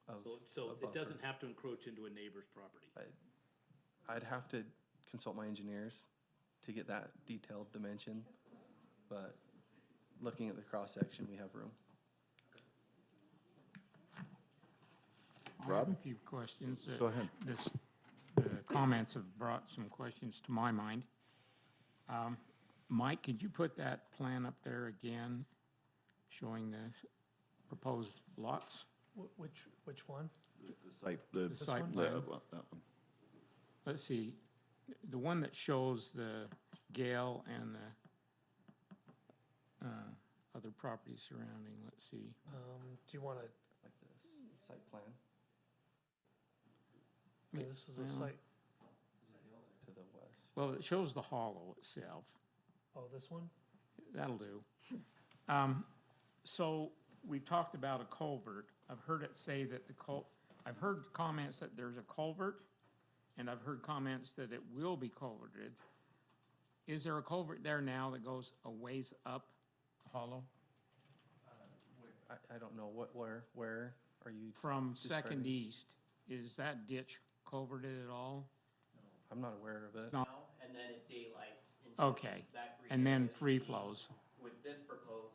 Speaker 13: of.
Speaker 10: So
Speaker 13: of
Speaker 10: it
Speaker 13: buffer.
Speaker 10: doesn't have to encroach into a neighbor's property?
Speaker 13: I'd have to consult my engineers to get that detailed dimension, but looking at the cross-section, we have room.
Speaker 6: I
Speaker 5: Rob?
Speaker 6: have a few questions.
Speaker 5: Go ahead.
Speaker 6: The comments have brought some questions to my mind. Mike, could you put that plan up there again, showing the proposed lots?
Speaker 8: Which one?
Speaker 5: The
Speaker 6: The site
Speaker 5: site,
Speaker 6: plan.
Speaker 5: that one.
Speaker 6: Let's see, the one that shows the Gale and the other properties surrounding, let's see.
Speaker 8: Do you wanna,
Speaker 13: Like this, site plan
Speaker 8: I mean, this is a
Speaker 6: Well,
Speaker 8: site,
Speaker 13: to the west.
Speaker 6: Well, it shows the hollow itself.
Speaker 8: oh, this one?
Speaker 6: That'll do. So we've talked about a culvert. I've heard it say that I've heard comments that there's a culvert, and I've heard comments that it will be culverted. Is there a culvert there now that goes a ways up the hollow?
Speaker 13: I don't know, where are you?
Speaker 6: From Second
Speaker 13: describing?
Speaker 6: East, is that ditch culverted at all?
Speaker 13: I'm not aware of it.
Speaker 6: No.
Speaker 16: And then it daylights into
Speaker 6: Okay,
Speaker 16: that green
Speaker 6: and then
Speaker 16: area that you
Speaker 6: free
Speaker 16: see.
Speaker 6: flows.
Speaker 16: With this proposed